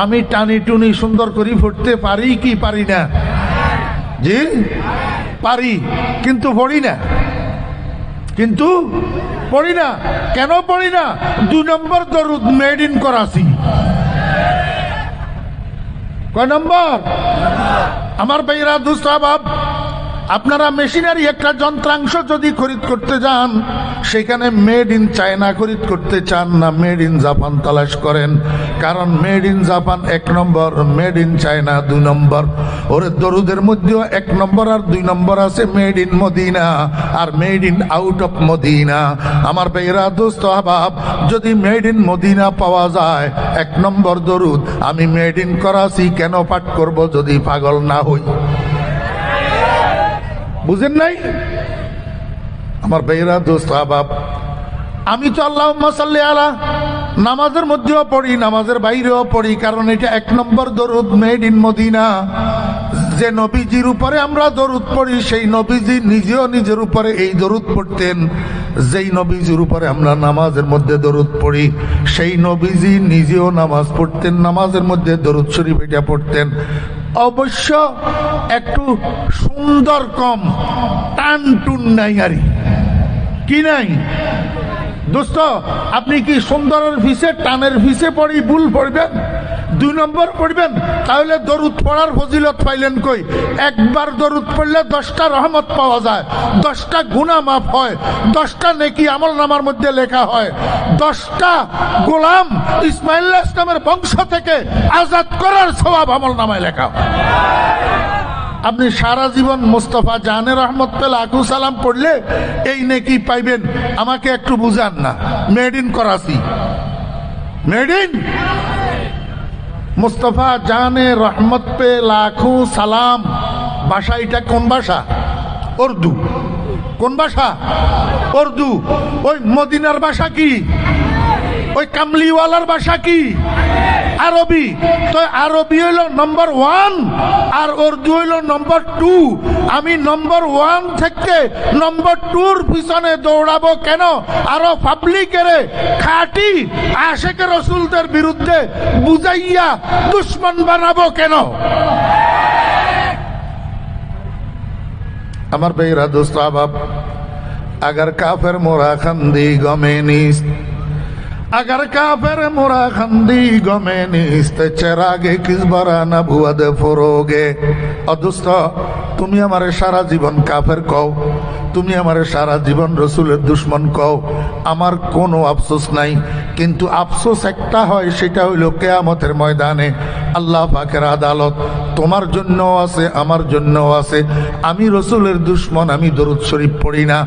আমি টানি টুনি সুন্দর করে পড়তে পারি কি পারি না? জি, পারি, কিন্তু পড়ি না, কিন্তু পড়ি না। কেন পড়ি না? 2 নম্বর দরুদ মেড ইন করাচি। কয় নম্বর? আমার ভাইরা দোস্ত আহবাব, আপনারা মেশিনারি একটা যন্ত্রাংশ যদি খরিদ করতে যান, সেখানে মেড ইন চায়না খরিদ করতে চান না মেড ইন জাপান তালাশ করেন। কারণ made in Japan 1 number, made in China 2 number. ওরে দরুদের মধ্যেও 1 নম্বর আর 2 নম্বর আছে, মেড ইন মদিনা আর made in out of Medina. আমার ভাইরা দোস্ত আহবাব, যদি মেড ইন মদিনা পাওয়া যায় 1 নম্বর দরুদ, আমি মেড ইন করাচি কেন পাঠ করব যদি পাগল না হই? বুঝেন নাই আমার ভাইরা দোস্ত আহবাব? আমি তো আল্লাহুম্মা সাল্লি আলা নামাজের মধ্যেও পড়ি, নামাজের বাইরেও পড়ি, কারণ এটা 1 নম্বর দরুদ মেড ইন মদিনা। যে নবীজির উপরে আমরা দরুদ পড়ি, সেই নবীজি নিজেও নিজের উপরে এই দরুদ পড়তেন। যেই নবীজির উপরে আমরা নামাজের মধ্যে দরুদ পড়ি, সেই নবীজি নিজেও নামাজ পড়তেন, নামাজের মধ্যে দরুদ শরীফ এটা পড়তেন। অবশ্য একটু সুন্দর কম, টান টুন নাই আর কি নাই দোস্ত। আপনি কি সুন্দরের ফিসে টানের ফিসে পড়ি ভুল পড়বেন, 2 নম্বর পড়বেন, তাহলে দরুদ পড়ার ফজিলত পাইলেন কই? একবার দরুদ পড়লে 10টা রহমত পাওয়া যায়, 10টা গুনাহ মাফ হয়, 10টা নেকি আমল নামার মধ্যে লেখা হয়, 10টা গোলাম ইসমাইল ইসলামের বংশ থেকে আজাদ করার সওয়াব আমল নামায় লেখা হয়। আপনি সারা জীবন মুস্তাফা জানে রহমত পে লাখু সালাম পড়লে এই নেকি পাইবেন, আমাকে একটু বুঝান না। Made in Karachi, made in Mustafa জানে রহমত পে লাখু সালাম। ভাষা এটা কোন ভাষা? উর্দু। কোন ভাষা? উর্দু। ওই মদিনার ভাষা কি? ওই কামলিওয়ালার ভাষা কি? আরবি। তো আরবি হইল নম্বর 1 আর উর্দু হইল নম্বর 2। আমি নম্বর 1 থেকে নম্বর 2-র পিছনে দৌড়াবো কেন? আরো পাবলিকেরে খাঁটি আশেকে রসুলদের বিরুদ্ধে বুঝাইয়া দুশ্মন বানাবো কেন? আমার ভাইরা দোস্ত আহবাব, अगर काफिर मोरा खंदी गमे निस्त, अगर काफिर मोरा खंदी गमे निस्त, चरागे किस बरा नबुवत फरोगे। और दोस्त, তুমি আমারে সারা জীবন কাফের কও, তুমি আমারে সারা জীবন রসুলের দুশ্মন কও, আমার কোনো আফসোস নাই। কিন্তু আফসোস একটা হয়, সেটা হইল কিয়ামতের ময়দানে আল্লাহ পাকের আদালত। তোমার জন্য আছে, আমার জন্য আছে। আমি রসুলের দুশ্মন, আমি দরুদ শরীফ পড়ি না,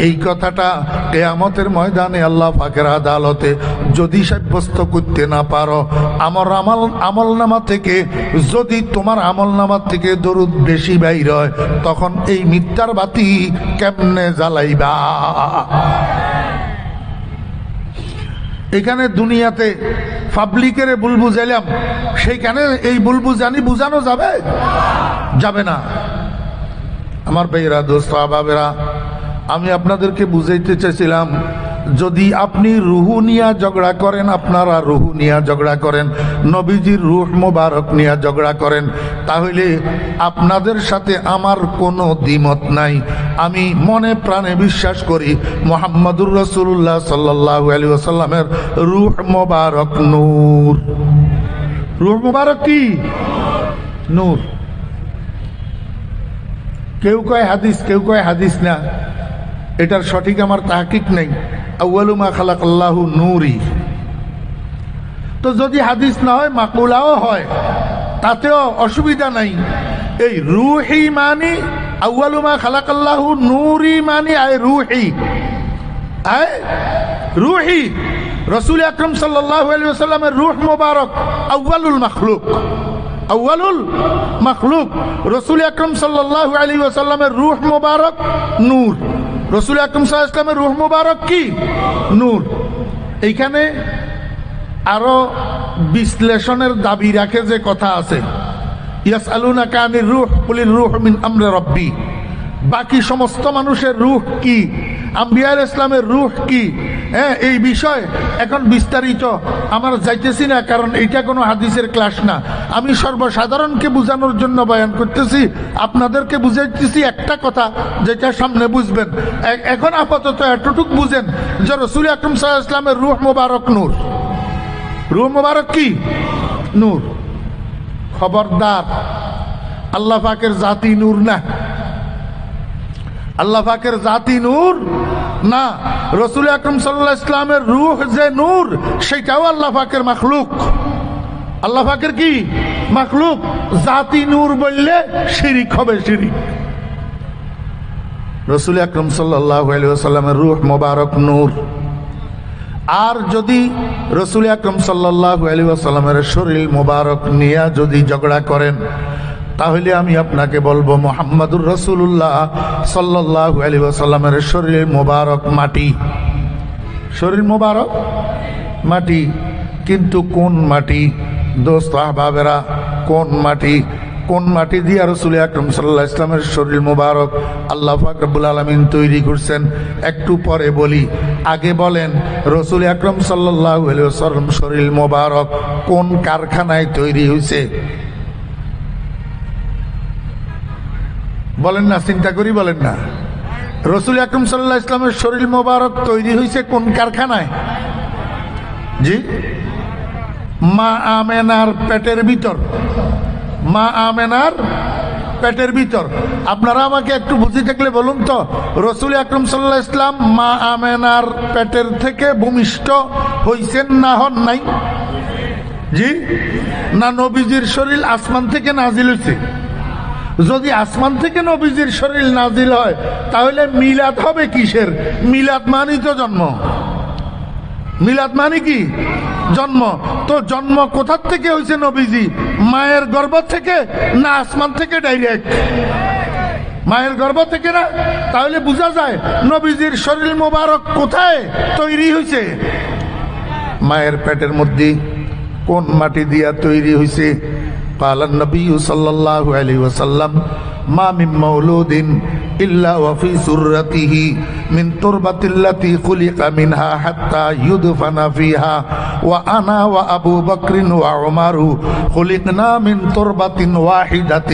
এই কথাটা কিয়ামতের ময়দানে আল্লাহ পাকের আদালতে যদি সাব্যস্ত করতে না পারো, আমার আমল নামা থেকে যদি তোমার আমল নামা থেকে দরুদ বেশি বাইর হয়, তখন এই মিথ্যার বাতি কেমনে জ্বালাইবা? এখানে দুনিয়াতে পাবলিকের ভুল বুঝাইলাম, সেইখানে এই ভুল বুঝানো যাবে? যাবে না। আমার ভাইরা দোস্ত আহবাবেরা, আমি আপনাদেরকে বুঝাইতে চাইছিলাম, যদি আপনি রুহু নিয়া ঝগড়া করেন, আপনারা রুহু নিয়া ঝগড়া করেন, নবীজির রূহ মোবারক নিয়া ঝগড়া করেন, তাহলে আপনাদের সাথে আমার কোনো দ্বিমত নাই। আমি মনে প্রাণে বিশ্বাস করি মুহাম্মদুর রাসূলুল্লাহ সাল্লাল্লাহু আলাইহি ওয়াসাল্লামের রূহ মোবারক নূর। রূহ মোবারক কি? নূর। কেউ কয় হাদিস, কেউ কয় হাদিস না, এটার সঠিক আমার তাহকিক নেই। আউয়ালু মা খালাকাল্লাহু নূরি। তো যদি হাদিস না হয়, মাকুলাও হয়, তাতেও অসুবিধা নাই। এই রুহি মানি আউয়ালু মা খালাকাল্লাহু নূরি মানি আয় রুহি, আয় রুহি। রাসূল আকরাম সাল্লাল্লাহু আলাইহি ওয়াসাল্লামের রূহ মুবারক আউয়ালুল মাখলুক, আউয়ালুল মাখলুক। রাসূল আকরাম সাল্লাল্লাহু আলাইহি ওয়াসাল্লামের রূহ মুবারক নূর। রাসূল আকরাম সাল্লাল্লাহু আলাইহি ওয়াসাল্লামের রূহ মুবারক কি? নূর। এইখানে আরো বিশ্লেষণের দাবি রাখে যে কথা আছে, ইয়াসআলুনাকা আনির রূহ কুলির রূহ মিন আমরি রাব্বি। বাকি সমস্ত মানুষের রূহ কি, আম্বিয়া ইসলামের রূহ কি, হ্যাঁ, এই বিষয় এখন বিস্তারিত আমার যাইতেছি না, কারণ এটা কোনো হাদিসের ক্লাস না। আমি সর্বসাধারণকে বোঝানোর জন্য বয়ান করতেছি, আপনাদেরকে বুঝাইতেছি একটা কথা যেটা সামনে বুঝবেন। এখন আপাতত এতটুক বুঝেন যে রাসূল আকরাম সাল্লাল্লাহু আলাইহি ওয়াসাল্লামের রূহ মুবারক নূর। রূহ মুবারক কি? নূর। খবরদার, আল্লাহ পাকের জাতি নূর না, আল্লাহ পাকের জাতি নূর না, রাসূল আকরাম সাল্লাল্লাহু আলাইহি ওয়াসাল্লামের রূহ যে নূর সেটাও আল্লাহ পাকের মাখলুক। আল্লাহ পাকের কি মাখলুক? জাতি নূর বললে শিরিক হবে, শিরিক। রাসূল আকরাম সাল্লাল্লাহু আলাইহি ওয়াসাল্লামের রূহ মোবারক নূর। আর যদি রাসূল আকরাম সাল্লাল্লাহু আলাইহি ওয়াসাল্লামের শরীর মোবারক নিয়ে যদি ঝগড়া করেন, তাহলে আমি আপনাকে বলবো মুহাম্মাদুর রাসূলুল্লাহ সাল্লাল্লাহু আলাইহি ওয়াসাল্লামের শরীর মোবারক মাটি, শরীর মোবারক মাটি। কিন্তু কোন মাটি দোস্ত আহবাবেরা? কোন মাটি? কোন মাটি দিয়ে রাসূল আকরাম সাল্লাল্লাহু আলাইহি ওয়াসাল্লামের শরীর মোবারক আল্লাহ পাক রব্বুল আলামিন তৈরি করছেন? একটু পরে বলি। আগে বলেন রাসূল আকরাম সাল্লাল্লাহু আলাইহি ওয়াসাল্লাম শরীর মোবারক কোন কারখানায় তৈরি হয়েছে? বলেন না, চিন্তা করি বলেন না। রাসূল আকরাম সাল্লাল্লাহু আলাইহি ওয়াসাল্লামের শরীর মোবারক তৈরি হয়েছে কোন কারখানায়? জি, মা আমেনার পেটের ভিতর। মা আমেনার পেটের ভিতর। আপনারা আমাকে একটু বুঝে থাকলে বলুন তো, রাসূল আকরাম সাল্লাল্লাহু আলাইহি ওয়াসাল্লাম মা আমেনার পেটের থেকে ভূমিষ্ঠ হইছেন না হন নাই? জি না, নবীজির শরীর আসমান থেকে নাজিল হয়েছে? যদি আসমান থেকে নবীজির শরীর নাজিল হয় তাহলে মিলাদ হবে কিসের? মিলাদ মানে তো জন্ম। মিলাদ মানে কি? জন্ম। তো জন্ম কোথার থেকে হয়েছে নবীজি? মায়ের গর্ভ থেকে না আসমান থেকে ডাইরেক্ট? মায়ের গর্ভ থেকে না? তাহলে বোঝা যায় নবীজির শরীর মোবারক কোথায় তৈরি হয়েছে? মায়ের পেটের মধ্যে। কোন মাটি দিয়া তৈরি হয়েছে? قال النبي صلى الله عليه وسلم ما من مولود إلا وفي سرته من تربة التي خلق منها حتى يدفن فيها وأنا وأبو بكر وعمر خلقنا من تربة واحدة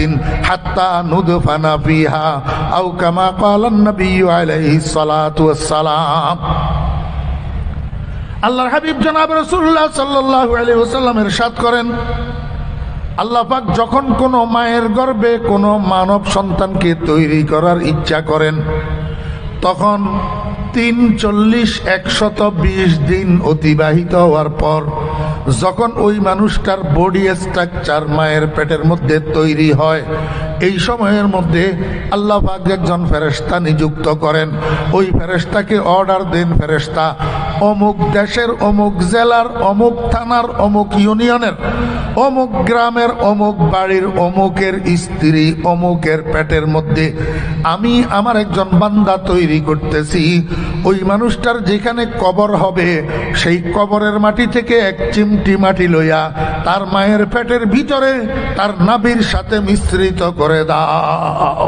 حتى ندفن فيها أو كما قال النبي عليه الصلاة والسلام। আল্লাহর হাবিব জনাব রাসূলুল্লাহ সাল্লাল্লাহু আলাইহি ওয়াসাল্লাম ইরশাদ করেন, আল্লাহ পাক যখন কোনো মায়ের গর্ভে কোনো মানব সন্তানকে তৈরি করার ইচ্ছা করেন, তখন ৩৪,১২০ দিন অতিবাহিত হওয়ার পর যখন ওই মানুষটার বডি স্ট্রাকচার মায়ের পেটের মধ্যে তৈরি হয়, এই সময়ের মধ্যে আল্লাহ পাক একজন ফেরেশতা নিযুক্ত করেন। ওই ফেরেশতাকে অর্ডার দেন, ফেরেশতা অমুক দেশের অমুক জেলার অমুক থানার অমুক ইউনিয়নের অমুক গ্রামের অমুক বাড়ির অমুকের স্ত্রী অমুকের পেটের মধ্যে আমি আমার একজন বান্দা তৈরি করতেছি। ওই মানুষটার যেখানে কবর হবে সেই কবরের মাটি থেকে এক চিমটি মাটি লইয়া তার মায়ের পেটের ভিতরে তার নাভির সাথে মিশ্রিত করে দাও।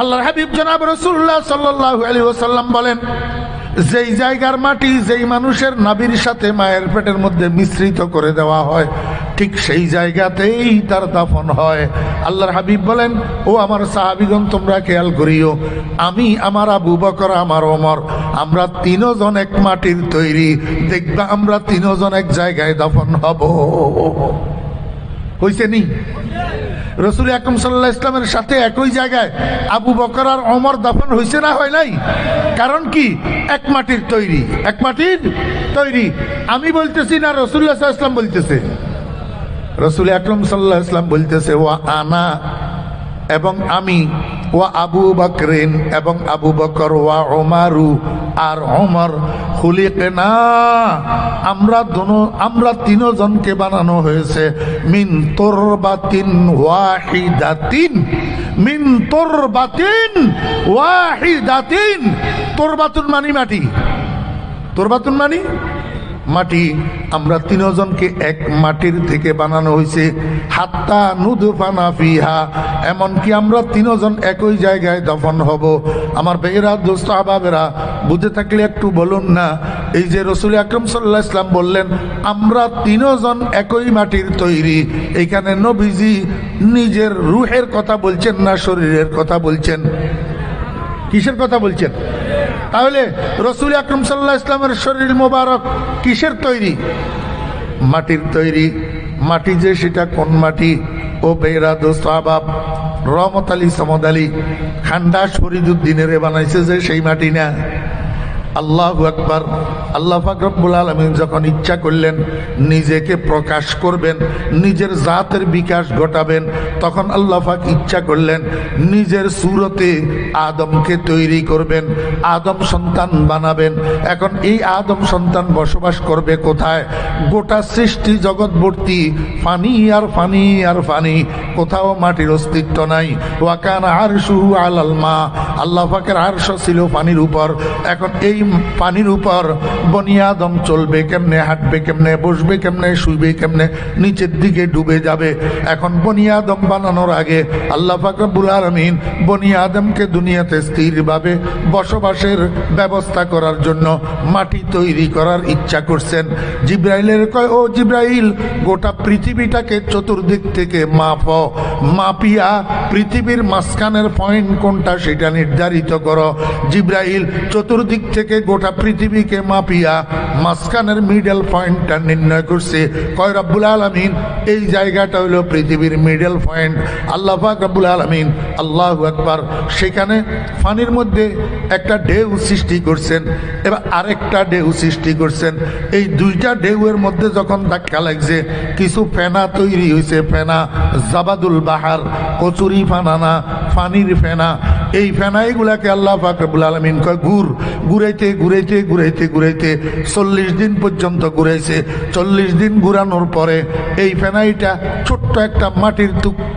আল্লাহর হাবিব জনাব রাসূলুল্লাহ সাল্লাল্লাহু আলাইহি ওয়াসাল্লাম বলেন, যেই জায়গার মাটি যেই মানুষের নাভির সাথে মায়ের পেটের মধ্যে মিশ্রিত করে দেওয়া হয়, ঠিক সেই জায়গাতেই তার দাফন হয়। আল্লাহর হাবিব বলেন, ও আমার সাহাবীগণ, তোমরা খেয়াল করিও, আমি, আমার আবু বকর, আমার ওমর, আমরা তিনজন এক মাটির তৈরি। দেখবা আমরা তিনজন এক জায়গায় দাফন হব। হইছে নি? রাসূল আকরাম সাল্লাল্লাহু আলাইহি ওয়াসাল্লামের সাথে একই জায়গায় আবু বকর আর ওমর দাফন হইছে না হয় নাই? কারণ কি? এক মাটির তৈরি, এক মাটির তৈরি। আমি বলতেছি না, রাসূলুল্লাহ সাল্লাল্লাহু আলাইহি ওয়াসাল্লাম বলতেছে। রাসূল আকরাম সাল্লাল্লাহু আলাইহি ওয়াসাল্লাম বলতেছে, ওয়া আনা, এবং আমি, ওয়া আবু বকরিন, এবং আবু বকর, ওয়া ওমরু, আর ওমর, খুলিকনা, আমরা তিনজনকে বানানো হয়েছে মিন তুরবাতিন ওয়াহিদাতিন, মিন তুরবাতিন ওয়াহিদাতিন। তুরবাতুন মানি মাটি, তুরবাতুন মানি মাটি। আমরা তিনজনকে এক মাটির থেকে বানানো হয়েছে। হাত্তা নুদফানা ফিহা, এমনকি আমরা তিনজন একই জায়গায় দফন হব। আমার ভাইয়েরা, দোস্ত আহবাবেরা, বুঝে থাকলে একটু বলুন না। এই যে রাসূল আকরাম সাল্লাল্লাহু আলাইহি ওয়াসাল্লাম বললেন আমরা তিনজন একই মাটির তৈরি, এইখানে নবীজি নিজের রূহের কথা বলছেন না শরীরের কথা বলছেন? কিসের কথা বলছেন? তাহলে রাসূল আকরাম সাল্লাল্লাহু আলাইহি ওয়াসাল্লামের শরীর মোবারক কিসের তৈরি? মাটির তৈরি। মাটি যে সেটা কোন মাটি? ও বেরা দোস্ত আহবাব, রহমত আলী সমদ আলী খান্ডা শরীদুদ্দিনের বানাইছে যে সেই মাটি না। আল্লাহু আকবার। আল্লাহ পাক রব্বুল আলামিন যখন ইচ্ছা করলেন নিজেকে প্রকাশ করবেন, নিজের জাতের বিকাশ ঘটাবেন, তখন আল্লাহ পাক ইচ্ছা করলেন নিজের সুরতে আদমকে তৈরি করবেন, আদম সন্তান বানাবেন। এখন এই আদম সন্তান বসবাস করবে কোথায়? গোটা সৃষ্টি জগৎ ভর্তি ফানি আর ফানি আর ফানি, কোথাও মাটির অস্তিত্ব নাই। ওয়াকানা আরশুহু আলাল মা, আল্লাহ পাকের আরশ ছিল পানির উপর। এখন এই পানির উপর বনি আদম চলবে কেমনে, হাঁটবে কেমনে, বসবে কেমনে, শুইবে কেমনে, নিচের দিকে ডুবে যাবে। এখন বনি আদম বানানোর আগে আল্লাহ পাক রব্বুল আলামিন বনি আদমকে দুনিয়াতে স্থিরভাবে বসবাসের ব্যবস্থা করার জন্য মাটি তৈরি করার ইচ্ছা করছেন। জিব্রাইলের কয়, ও জিব্রাইল, গোটা পৃথিবীটাকে চতুর্দিক থেকে মাপো, মাপিয়া পৃথিবীর মাঝখানের পয়েন্ট কোনটা সেটা নির্ধারিত করো। জিব্রাইল চতুর্দিক থেকে গোটা পৃথিবীকে মাপিয়া মাঝখানের মিডল পয়েন্টটা নির্ণয় করছে। কয় রব্বুল আলামিন এই জায়গাটা হলো পৃথিবীর মিডল পয়েন্ট। আল্লাহ পাক রব্বুল আলামিন, আল্লাহু আকবার, সেখানে পানির মধ্যে একটা ঢেউ সৃষ্টি করছেন, এবার আরেকটা ঢেউ সৃষ্টি করছেন। এই দুইটা ঢেউয়ের মধ্যে যখন ধাক্কা লাগছে কিছু ফেনা তৈরি হয়েছে, ফেনা জাবাদুল বাহার, কচুরি ফানা না, পানির ফেনা। এই ফেনাইগুলাকে আল্লাহ পাক রব্বুল আলামিন কয় ঘুরাইতে ঘুরাইতে ঘুরাইতে ঘুরাইতে 40 দিন পর্যন্ত ঘুরাইছে। 40 দিন ঘুরানোর পরে এই ফেনাইটা ছোট্ট একটা মাটির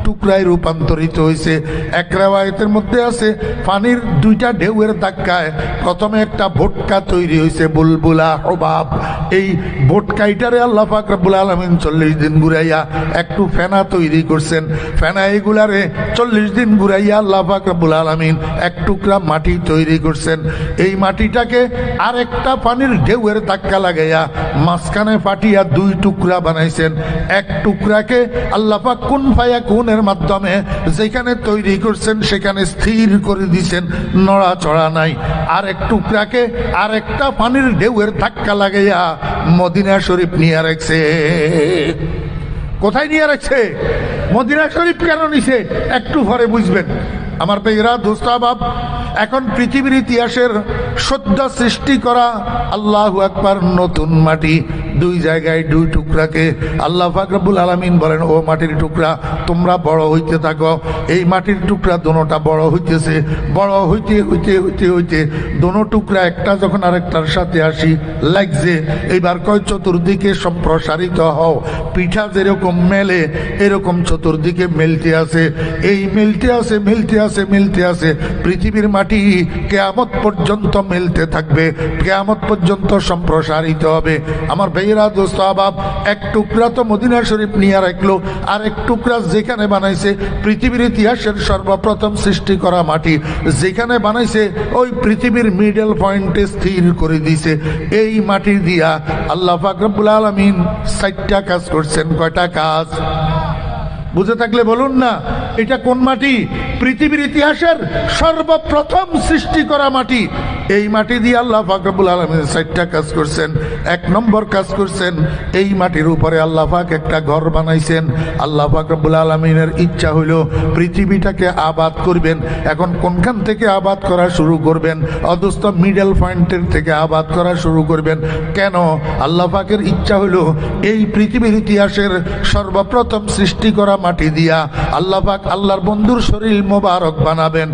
টুকরায় রূপান্তরিত হয়েছে। এক রিওয়ায়াতের মধ্যে আছে পানির দুইটা ঢেউয়ের ধাক্কায় প্রথমে একটা ভোটকা তৈরি হয়েছে, বুলবুলা অভাব। এই ভোটকাইটারে আল্লাহ পাক রব্বুল আলামিন 40 দিন ঘুরাইয়া একটু ফেনা তৈরি করছেন। ফেনা এগুলারে 40 দিন ঘুরাইয়া আল্লাহ পাক রব্বুল আলামিন এক টুকরা মাটি তৈরি করছেন। এই মাটিটাকে আরেকটা পানির ঢেউয়ের ধাক্কা লাগাইয়া মাঝখানে ফাটিয়া দুই টুকরা বানাইছেন। এক টুকরাকে আল্লাহ পাক কুন ফায়াকুনের মাধ্যমে যেখানে তৈরি করছেন সেখানে স্থির করে দিয়েছেন, নড়াচড়া নাই। আর এক টুকরাকে আরেকটা পানির ঢেউয়ের ধাক্কা লাগাইয়া মদিনা শরীফ নিয়ে রাখছে। কোথায় নিয়ে রাখছে? মদিনা শরীফ কেন নিছে একটু পরে বুঝবেন আমার ভাইরা, দোস্ত আহবাব। এখন পৃথিবীর ইতিহাসের সদ্য সৃষ্টি করা আল্লাহু আকবার নতুন মাটি দুই জায়গায় দুই টুকরাকে আল্লাহ পাক রব্বুল আলামিন বলেন, ও মাটির টুকরা তোমরা বড় হইতে থাকো। এই মাটির টুকরা দোনোটা বড় হইতেছে। বড় হইতে হইতে হইতে হইতে দোনো টুকরা একটা যখন আরেকটার সাথে আসি লাগছে, এইবার কয় চতুর্দিকে সম্প্রসারিত হও। পিঠা যেরকম মেলে এরকম চতুর্দিকে মেলতে আছে। এই মেলতে আছে মেলতে আছে মেলতে আছে। পৃথিবীর মাটি কিয়ামত পর্যন্ত মেলতে থাকবে, কিয়ামত পর্যন্ত সম্প্রসারিত হবে। আমার ভাইয়েরা, দোস্ত আহবাব, এক টুকরা তো মদিনা শরীফ নিয়ে রাখলো, আর এক টুকরা যেখানে বানাইছে পৃথিবীর ইতিহাসের সর্বপ্রথম সৃষ্টি করা মাটি যেখানে বানাইছে ওই পৃথিবীর মিডল পয়েন্টে স্থির করে দিয়েছে। এই মাটি দিয়া আল্লাহ পাক রব্বুল আলামিন 4টা কাজ করছেন। কয়টা কাজ বুঝে থাকলে বলুন না, এটা কোন মাটি? পৃথিবীর ইতিহাসের সর্বপ্রথম সৃষ্টি করা মাটি। এই মাটি দিয়ে আল্লাহ পাক রব্বুল আলামিন 4টা কাজ করছেন। 1 নম্বর কাজ করছেন, এই মাটির উপরে আল্লাহ পাক একটা ঘর বানাইছেন। আল্লাহ পাক রব্বুল আলামিনের ইচ্ছা হইল পৃথিবীটাকে আবাদ করবেন। এখন কোনখান থেকে আবাদ করা শুরু করবেন? অদস্ত মিডল পয়েন্টের থেকে আবাদ করা শুরু করবেন। কেন? আল্লাহ পাকের ইচ্ছা হইল এই পৃথিবীর ইতিহাসের সর্বপ্রথম সৃষ্টি করা মাটি দিয়া আল্লাহ পাক আল্লাহর বন্ধুর শরীর মোবারক বানাবেন,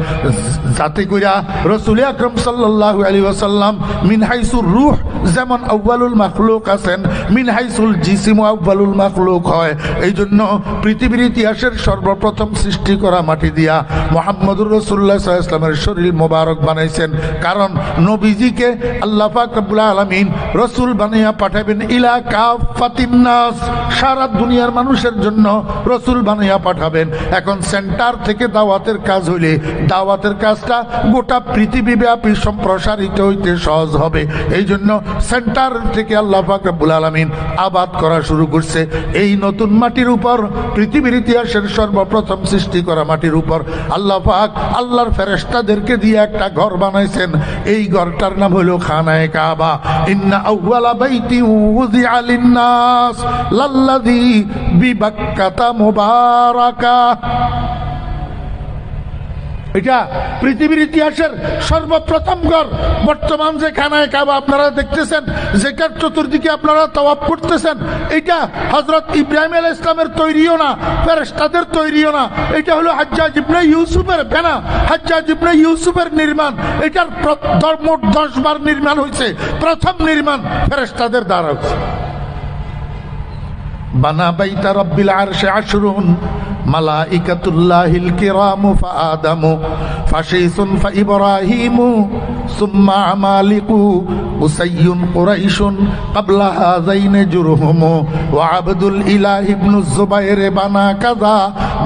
যাতে কইরা রাসূল আকরাম সাল্লাল্লাহু আলাইহি ওয়াসাল্লাম মিন হাইসুর রূহ যেমন আউয়ালুল মাখলুক আছেন, মিন হাইসুল জিসিম আউয়ালুল মাখলুক হয়। এই জন্য পৃথিবীর ইতিহাসের সর্বপ্রথম সৃষ্টি করা মাটি দিয়া মুহাম্মদুর রাসূলুল্লাহ সাল্লাল্লাহু আলাইহি ওয়াসাল্লামের শরীর মোবারক বানাইছেন। কারণ নবীজিকে আল্লাহ পাক রব্বুল আলামিন রাসূল বানাইয়া পাঠাবেন ইলা কাফাতিন নাস, সারা দুনিয়ার মানুষের জন্য রাসূল বানাইয়া পাঠাবেন। এখন সেন্টার থেকে দাওয়াতের কাজ হইলে দাওয়াতের কাজটা গোটা পৃথিবীব্যাপী সম্প্রসারিত হইতে সহজ হবে। এই জন্য সেন্টার থেকে আল্লাহ পাক রব্বুল আলামিন আবাদ করা শুরু করছে। এই নতুন মাটির উপর, পৃথিবীর ইতিহাসের সর্বপ্রথম সৃষ্টি করা মাটির উপর আল্লাহ পাক আল্লাহর ফেরেশতাদেরকে দিয়ে একটা ঘর বানাইছেন। এই ঘরটার নাম হলো খানায়ে কাবা। ইন্না আউওয়ালা বাইতি উযিআ লিন-নাস লাল্লাযী বিবাক্কাতা মুবারাকা। এটা পৃথিবীর ইতিহাসের সর্বপ্রথম ঘর। বর্তমান যে খানায় কাবা আপনারা দেখতেছেন, যেটার চতুর্দিকে আপনারা তাওয়াফ করতেছেন, এটা হযরত ইব্রাহিম আলাইহিস সালামের তৈরিও না, ফেরেশতাদের তৈরিও না। এটা হলো হাজ্জাজ ইবনে ইউসুফের বানা, হাজ্জাজ ইবনে ইউসুফের নির্মাণ। এটার মোট 10 বার নির্মাণ হয়েছে। প্রথম নির্মাণ ফেরেশতাদের দ্বারা হয়েছে। বানা বাইতা রব্বিল আরশে আশরুন মালাইকাতুল্লাহিল কিরামু ফাআদামু ফাশীসুন ফাইব্রাহিমু সুম্মা আমালিকু উসাইয়ুন কুরাইশুন ক্বাবলা হাযাইনি জুরহুমু ওয়া আবদুল ইলাহ ইবনু যুবাইর বানা কাযা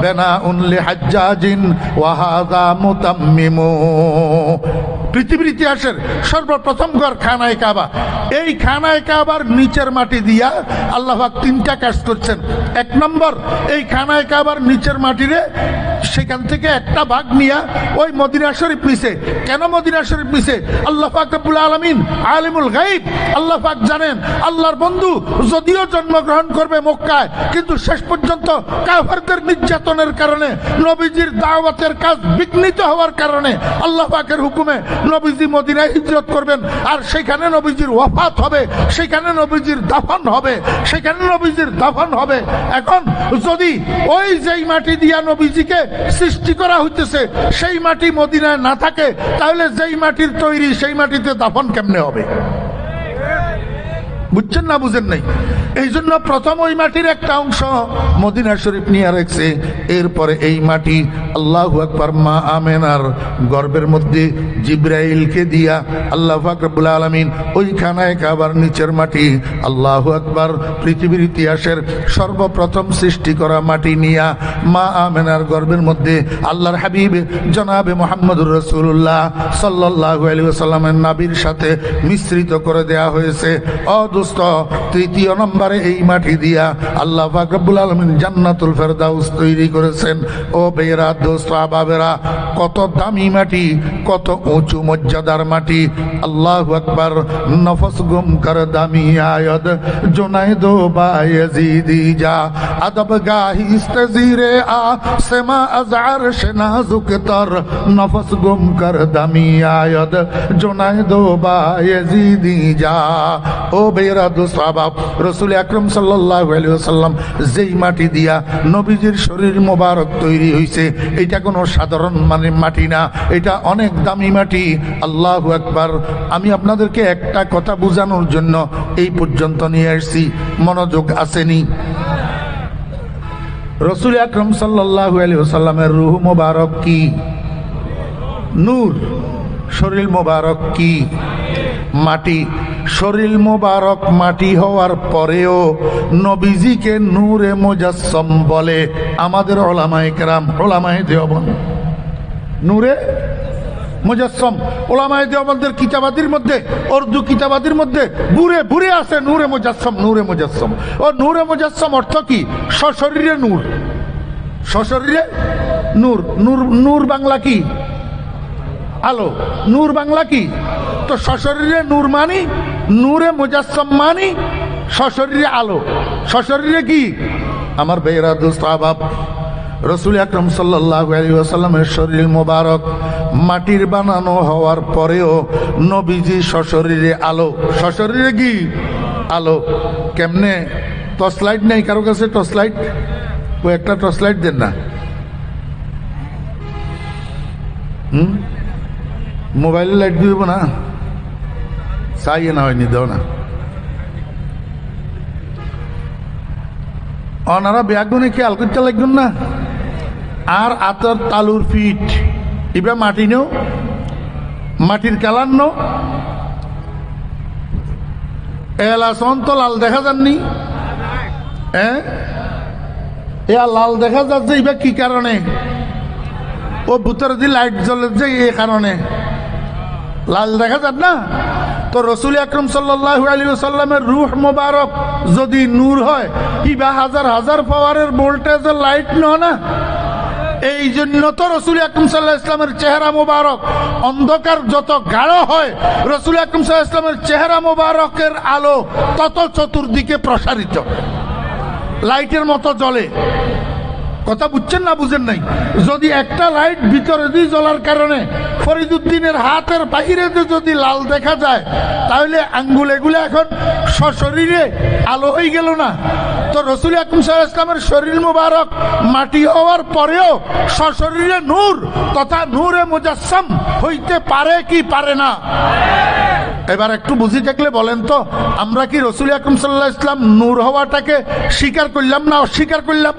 বানাউন লিহাজ্জাজিন ওয়া হাযা মুতাম্মিমু। পৃথিবীর ইতিহাসের সর্বপ্রথম ঘর খানায় কাবা। এই খানায় কাবার নিচের মাটি দিয়া আল্লাহ পাক 3টা কাজ করছেন। 1 নম্বর, এই খানায় কাবার নিচের মাটিরে সেখান থেকে একটা ভাগ নিয়া ওই মদিনা শরীফ নিছে। কেন মদিনা শরীফ নিছে? আল্লাহ পাক রব্বুল আলামিন আলিমুল গায়ব, আল্লাহ পাক জানেন আল্লাহর বন্ধু যদিও জন্মগ্রহণ করবে মক্কায়, কিন্তু শেষ পর্যন্ত কাফেরদের নির্যাতনের কারণে, নবীজির দাওয়াতের কাজ বিঘ্নিত হওয়ার কারণে আল্লাহ পাকের হুকুমে নবীজি মদিনায় হিজরত করবেন, আর সেখানে নবীজির ওয়াফাত হবে, সেখানে নবীজির দাফন হবে, সেখানে নবীজির দাফন হবে। এখন যদি ওই যেই মাটি দিয়া নবীজিকে সৃষ্টি করা হইতেছে সেই মাটি মদিনায় না থাকে, তাহলে যেই মাটির তৈরি সেই মাটিতে দাফন কেমনে হবে? বুঝছেন না বুঝেন নাই? এই জন্য প্রথম ওই মাটির একটা অংশ মদিনা শরীফ নিয়ে রাখছে। এরপরে এই মাটি আল্লাহু আকবার মা আমেনার গর্ভের মধ্যে জিব্রাইলকে দিয়া আল্লাহ পাক রব্বুল আলামিন ওই খানায় কাবার নিচের মাটি আল্লাহু আকবার পৃথিবীর ইতিহাসের সর্বপ্রথম সৃষ্টি করা মাটি নিয়া মা আমেনার গর্ভের মধ্যে আল্লাহর হাবিব জনাবে মুহাম্মদুর রাসূলুল্লাহ সাল্লাল্লাহু আলাইহি ওয়াসাল্লামের নাভির সাথে মিশ্রিত করে দেয়া হয়েছে। তৃতীয় নম্বরে এই মাটি দিয়া আল্লাহ পাক রব্বুল আলামিন জান্নাতুল ফেরদাউস তৈরি করেছেন। ও বেরা দোস্ত আবাবেরা, কত দামি মাটি, কত উঁচু মর্যাদার মাটি। আল্লাহু আকবার। নফস গুম কর দামি আয়দ জোনাই দো বায়জিদি যা আদব গাহি ইস্তাজিরে আ সেমা আজআর নাজুক তর নফস গুম কর দামি আয়দ জোনাই দো বায়জিদি যা। ও বেরা দোস্ত আবাব, রাসূল আকরাম সাল্লাল্লাহু আলাইহি ওয়াসাল্লাম যেই মাটি দিয়া নবীজির শরীর মোবারক তৈরি হয়েছে, এটা কোনো সাধারণ মাটি না, এটা অনেক দামি মাটি। আল্লাহু আকবার। আমি আপনাদেরকে একটা কথা বোঝানোর জন্য এই পর্যন্ত নিয়ে আসছি, মনোযোগ আসেনি? রাসূল আকরাম সাল্লাল্লাহু আলাইহি ওয়াসাল্লামের রূহ মোবারক কি? নূর। শরীর মোবারক কি? মাটি। শরীর মোবারক মাটি হওয়ার পরেও নবীজিকে নূরে মুজাসসাম বলে আমাদের উলামায়ে কেরাম, উলামায়ে দেওবন্দ। নূরে মুজাসসাম উলামায়ে দেওবন্দের কিতাবাদির মধ্যে, উর্দু কিতাবাদির মধ্যে বুরে বুরে আছে নূরে মুজাসসাম, নূরে মুজাসসাম। ও নূরে মুজাসসাম অর্থ কি? সশরীরে নূর, সশরীরে নূর। নূর, নূর বাংলা কি? আলো। নূর বাংলা কি? তো সশরীরে নূর মানি, নূরে মুজাসসাম মানি সশরীরে আলো। সশরীরে কি? আমার বেরা দোস্ত আবাব, রাসূল আকরাম সাল্লাল্লাহু আলাইহি ওয়াসাল্লামের শরীর মোবারক মাটির বানানো হওয়ার পরেও নবীজি সশরীরে আলো। সশরীরে কি? আলো। কেমনে? টর্চ লাইট নেই কারো কাছে? Torch light? ও একটা টর্চ লাইট দেন না। মোবাইলে লাইট দিব না? চাইয়ে না, হয়নি, দেও না। ওনারা ব্যাগুনে খেয়াল করতে লাগবেন না। আর আতর তালুর ফিট এবার মাটি নেও, মাটির কালার নো এলাসন তো লাল দেখা যাননি? হ্যাঁ, এ লাল দেখা যাচ্ছে এবার কি কারণে? ও ভিতরে দিয়ে লাইট জ্বলে যে এই কারণে লাল দেখা যান না। তো রাসূল আকরাম সাল্লাল্লাহু আলাইহি ওয়াসাল্লামের রূহ মোবারক যদি নূর হয়, ইবা হাজার হাজার পাওয়ারের ভোল্টেজের লাইট নয় না। এই জন্য তো রাসূল আকরাম সাল্লাল্লাহু আলাইহি ওয়াসাল্লামের চেহারা মোবারক অন্ধকার যত গাঢ় হয়, রাসূল আকরাম সাল্লাল্লাহু আলাইহি ওয়াসাল্লামের চেহারা মোবারকের আলো তত চতুর্দিকে প্রসারিত, লাইটের মতো জ্বলে। কথা বুঝছেন না বুঝেন নাই? যদি একটা লাইট ভিতরে দিয়ে জ্বলার কারণে ফরিদুদ্দিনের হাতের বাহিরে যদি লাল দেখা যায়, তাহলে আঙ্গুল এগুলো এখন সশরীরে আলো হয়ে গেল না? তো রসুল আকরাম সাল্লাল্লাহু আলাইহি ওয়াসাল্লামের শরীর মুবারক মাটি হওয়ার পরেও সশরীরে নূর তথা নূরে মুজাসসাম হইতে পারে কি পারে না? এবার একটু বুঝি থাকলে বলেন তো, আমরা কি রসুল আকরাম সাল্লাল্লাহু আলাইহি ওয়াসাল্লাম নূর হওয়াটাকে স্বীকার করলাম না অস্বীকার করলাম?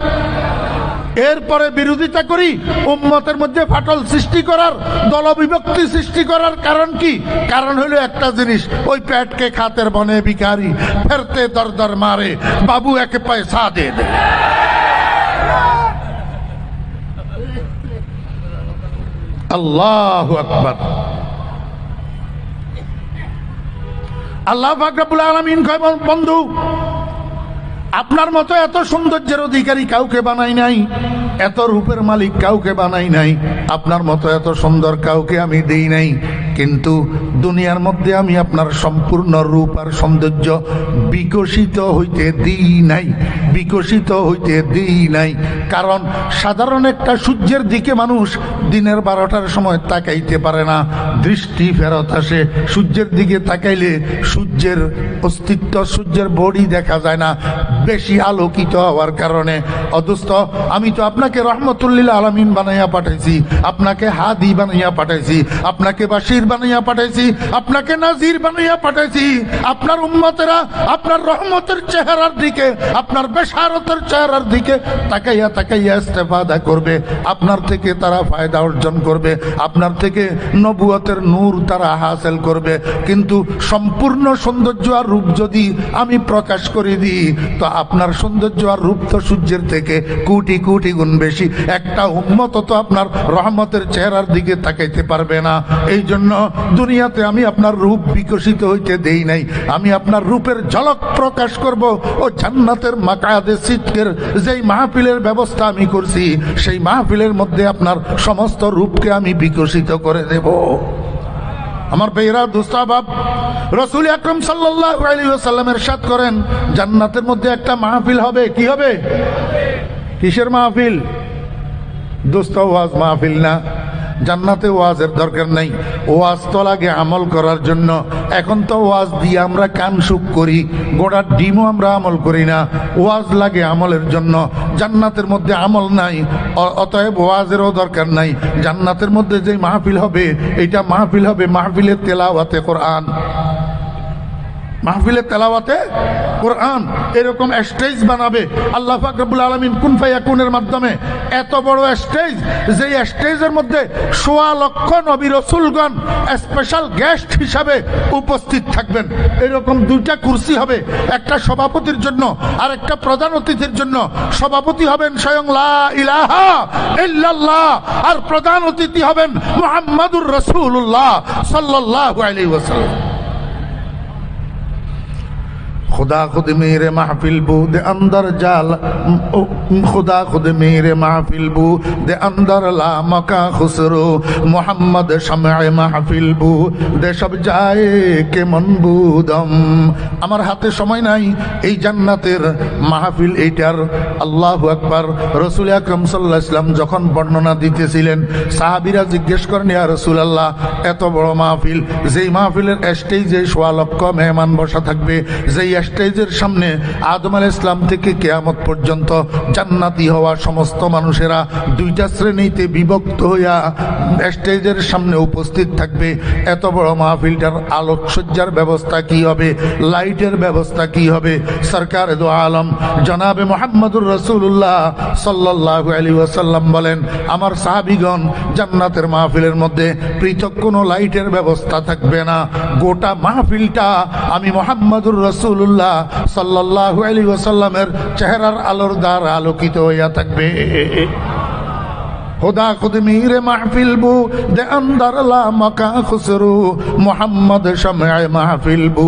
এরপরে বিরোধিতা করি, উম্মতের মধ্যে ফাটল সৃষ্টি করার, দলবিভক্তি সৃষ্টি করার কারণ কি? কারণ হলো একটা জিনিস, ওই পেটকে খাতের বনে ভিখারি ফেরতে দর দর মারে, বাবু একে পয়সা দে দে। আল্লাহু আকবার। আল্লাহ পাক রব্বুল আলামিন কয়, বন্ধু আপনার মতো এত সৌন্দর্যের অধিকারী কাউকে বানাই নাই, এত রূপের মালিক কাউকে বানাই নাই, আপনার মতো এত সুন্দর কাউকে আমি দেই নাই, কিন্তু দুনিয়ার মধ্যে আমি আপনার সম্পূর্ণ রূপ আর সৌন্দর্য বিকশিত হইতে দিই নাই, বিকশিত হইতে দিই নাই। কারণ সাধারণ একটা সূর্যের দিকে মানুষ দিনের 12টার সময় তাকাইতে পারে না, দৃষ্টি ফেরত আসে। সূর্যের দিকে তাকাইলে সূর্যের অস্তিত্ব, সূর্যের বডি দেখা যায় না, বেশি আলোকিত হওয়ার কারণে। অথচ আমি তো আপনাকে রহমতুল্লিল আলামিন বানাইয়া পাঠাইছি, আপনাকে হাদি বানাইয়া পাঠাইছি, আপনাকে বাশির বানাইয়া পাঠাইছি, আপনাকে নাজির বানাইয়া পাঠাইছি। আপনার উম্মতেরা আপনার রহমতের চেহারার দিকে, আপনার বেশারতের চেহারার দিকে তাকাইয়া তাকাইয়া ইস্তেফাদা করবে, আপনার থেকে তারা ফায়দা অর্জন করবে, আপনার থেকে নবুয়তের নূর তারা হাসিল করবে। কিন্তু সম্পূর্ণ সৌন্দর্য আর রূপ যদি আমি প্রকাশ করে দিই, তো আপনার সৌন্দর্য আর রূপ তো সূর্যের থেকে কোটি কোটি গুণ বেশি। একটা উম্মত তো আপনার রহমতের চেহারার দিকে তাকাইতে পারবে না। এই জন্য দুনিয়াতে আমি আপনার রূপ বিকশিত হইতে দেই নাই, আমি আপনার রূপের ঝলক প্রকাশ করব ও জান্নাতের মাকাদে সিদকের যেই মাহফিলের ব্যবস্থা আমি করছি, সেই মাহফিলের মধ্যে আপনার সমস্ত রূপকে আমি বিকশিত করে দেব। আমার বেরা দুস্তাবাব, রসুল আকরাম সাল্লাল্লাহু আলাইহি ওয়াসাল্লাম ইরশাদ করেন, জান্নাতের মধ্যে একটা মাহফিল হবে। কি হবে? কিসের মাহফিল? দোস্ত ওয়াজ মাহফিল না। জান্নাতে ওয়াজের দরকার নাই, ওয়াজ তো লাগে আমল করার জন্য। এখন তো ওয়াজ দিয়ে আমরা কান সুখ করি, গোড়ার ডিমও আমরা আমল করি না। ওয়াজ লাগে আমলের জন্য। জান্নাতের মধ্যে আমল নাই, অতএব ওয়াজেরও দরকার নাই। জান্নাতের মধ্যে যে মাহফিল হবে, এটা মাহফিল হবে মাহফিলের তেলাওয়াতে কোরআন, মাহফিলে তেলাওয়াতে কোরআন। এরকম স্টেজ বানাবে আল্লাহ পাক রব্বুল আলামিন কুন ফায়াকুনের মাধ্যমে। এত বড় স্টেজ, যে স্টেজের মধ্যে ১৬ লক্ষ নবী রাসূলগণ স্পেশাল গেস্ট হিসাবে উপস্থিত থাকবেন। এরকম দুইটা কুরসি হবে, একটা সভাপতির জন্য আর একটা প্রধান অতিথির জন্য। সভাপতি হবেন স্বয়ং লা ইলাহা ইল্লাল্লাহ, আর প্রধান অতিথি হবেন মুহাম্মাদুর রাসূলুল্লাহ সাল্লাল্লাহু আলাইহি ওয়াসাল্লাম। खुदा खुद मेरे महफिल बू दे अंदर जाल, खुदा खुद मेरे महफिल बू दे अंदर ला मका खुसरो, मोहम्मद शमए महफिल बू दे सब जाए के मनबूदम। আমার হাতে সময় নাই এই জান্নাতের মাহফিল এইটার। আল্লাহু আকবার। রাসূল আকরাম সাল্লাল্লাহু আলাইহি ওয়াসাল্লাম যখন বর্ণনা দিতেছিলেন, সাহাবীরা জিজ্ঞেস করেন, ইয়া রাসূলুল্লাহ, এত বড় মাহফিল, যেই মাহফিলের স্টেজে ১৬ লক্ষ মেহমান বসা থাকবে, যেই স্টেজের সামনে আদম আলাইহিস সালাম থেকে কিয়ামত পর্যন্ত জান্নাতি হওয়া সমস্ত মানুষেরা দুইটা শ্রেণীতে বিভক্ত হইয়া স্টেজের সামনে উপস্থিত থাকবে, এত বড় মাহফিলটার আলোকসজ্জার ব্যবস্থা কি হবে, লাইটের ব্যবস্থা কি হবে? সরকারে দো আলম জনাবে মুহাম্মদুর রাসূলুল্লাহ সাল্লাল্লাহু আলাইহি ওয়াসাল্লাম বলেন, আমার সাহাবীগণ, জান্নাতের মাহফিলের মধ্যে পৃথক কোনো লাইটের ব্যবস্থা থাকবে না। গোটা মাহফিলটা আমি মুহাম্মদুর রাসূলুল্লাহ সাল্লাল্লাহু আলাইহি ওয়াসাল্লামের চেহারার আলোর দ্বারা আলোকিত হইয়া থাকবে। खुदा खुद मीर महफिल बू दे अंदर ला मका खुसरू मोहम्मद शमअ महफिल बू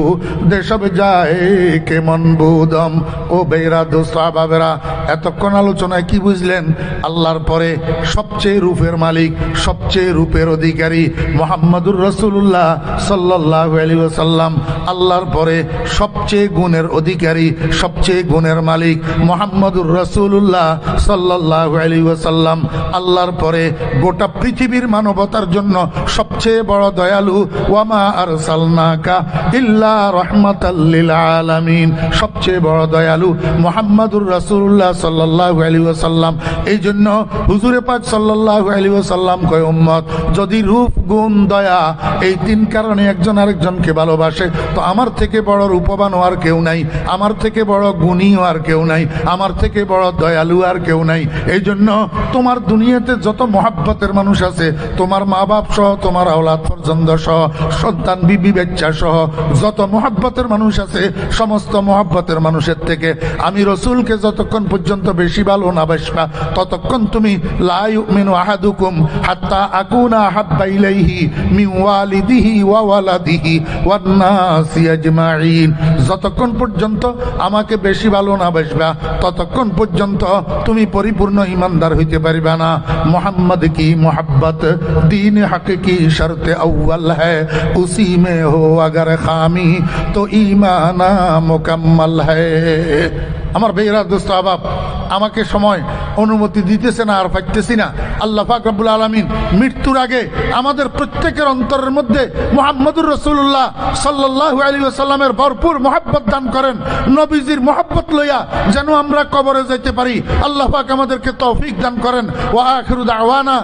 दे सब जाए के मन बुदम। ও বেরা দোস্ত বাবেরা, এতক্ষণ আলোচনায় কি বুঝলেন? আল্লাহর পরে সবচেয়ে রূপের মালিক, সবচেয়ে রূপের অধিকারী মুহাম্মাদুর রাসূলুল্লাহ সাল্লাল্লাহু আলাইহি ওয়াসাল্লাম। আল্লাহর পরে সবচেয়ে গুণের অধিকারী, সবচেয়ে গুণের মালিক মুহাম্মাদুর রাসূলুল্লাহ সাল্লাল্লাহু আলাইহি ওয়াসাল্লাম। আল্লাহর পরে গোটা পৃথিবীর মানবতার জন্য সবচেয়ে বড় দয়ালু, ওয়ামা আরসালনাকা ইল্লা রাহমাতাল লিল আলামিন, সবচেয়ে বড় দয়ালু মুহাম্মাদুর রাসূলুল্লাহ সাল্লাল্লাহু আলাইহি ওয়াসাল্লাম। এই জন্য হুজুরে পাক সাল্লাল্লাহু আলাইহি ওয়াসাল্লাম কয়, উম্মত যদি রূপ গুণ দয়া এই তিন কারণে একজন আরেকজনকে ভালোবাসে, তো আমার থেকে বড় রূপবান আর কেউ নাই, আমার থেকে বড় গুণী আর কেউ নাই, আমার থেকে বড় দয়ালু আর কেউ নাই। এই জন্য তোমার দুনিয়াতে যত মহাব্বতের মানুষ আছে, তোমার মা বাপ সহ, তোমার আওলাদ পর্যন্ত সহ, সন্তান বিবি বাচ্চা সহ যত মহাব্বতের মানুষ আছে, সমস্ত মহাব্বতের মানুষের থেকে আমি রসুলকে যতক্ষণ পর্যন্ত বেশি ভালো না বাসবা, ততক্ষণ তুমি লা ইউমিনু আহাদুকুম হাত্তা আকুনা হাব্বা ইলাইহি মিন ওয়ালিদিহি ওয়া ওয়ালাদিহি ওয়ান নাসি আজমাইন, যতক্ষণ পর্যন্ত আমাকে বেশি ভালো না বাসবা, ততক্ষণ পর্যন্ত তুমি পরিপূর্ণ ইমানদার হইতে পারবে না। মোহাম্মদ কি মোহাব্বত দীন হক কি শর্ত আউয়াল है, उसी में हो अगर खामी तो ईमाना मुकम्मल है। আমার বেরা দোস্ত আবাব, আমাকে সময় অনুমতি দিতেছে না, আর পাইতেছি না। আল্লাহ পাক রব্বুল আলামিন মৃত্যুর আগে আমাদের প্রত্যেকের অন্তরের মধ্যে মুহাম্মদুর রাসূলুল্লাহ সাল্লাল্লাহু আলাইহি ওয়াসাল্লামের ভরপুর মহব্বত দান করেন। নবীজির মহব্বত লইয়া যেন আমরা কবরে যাইতে পারি, আল্লাহ পাক আমাদেরকে তৌফিক দান করেন। ওয়া আখিরু দাওয়ানা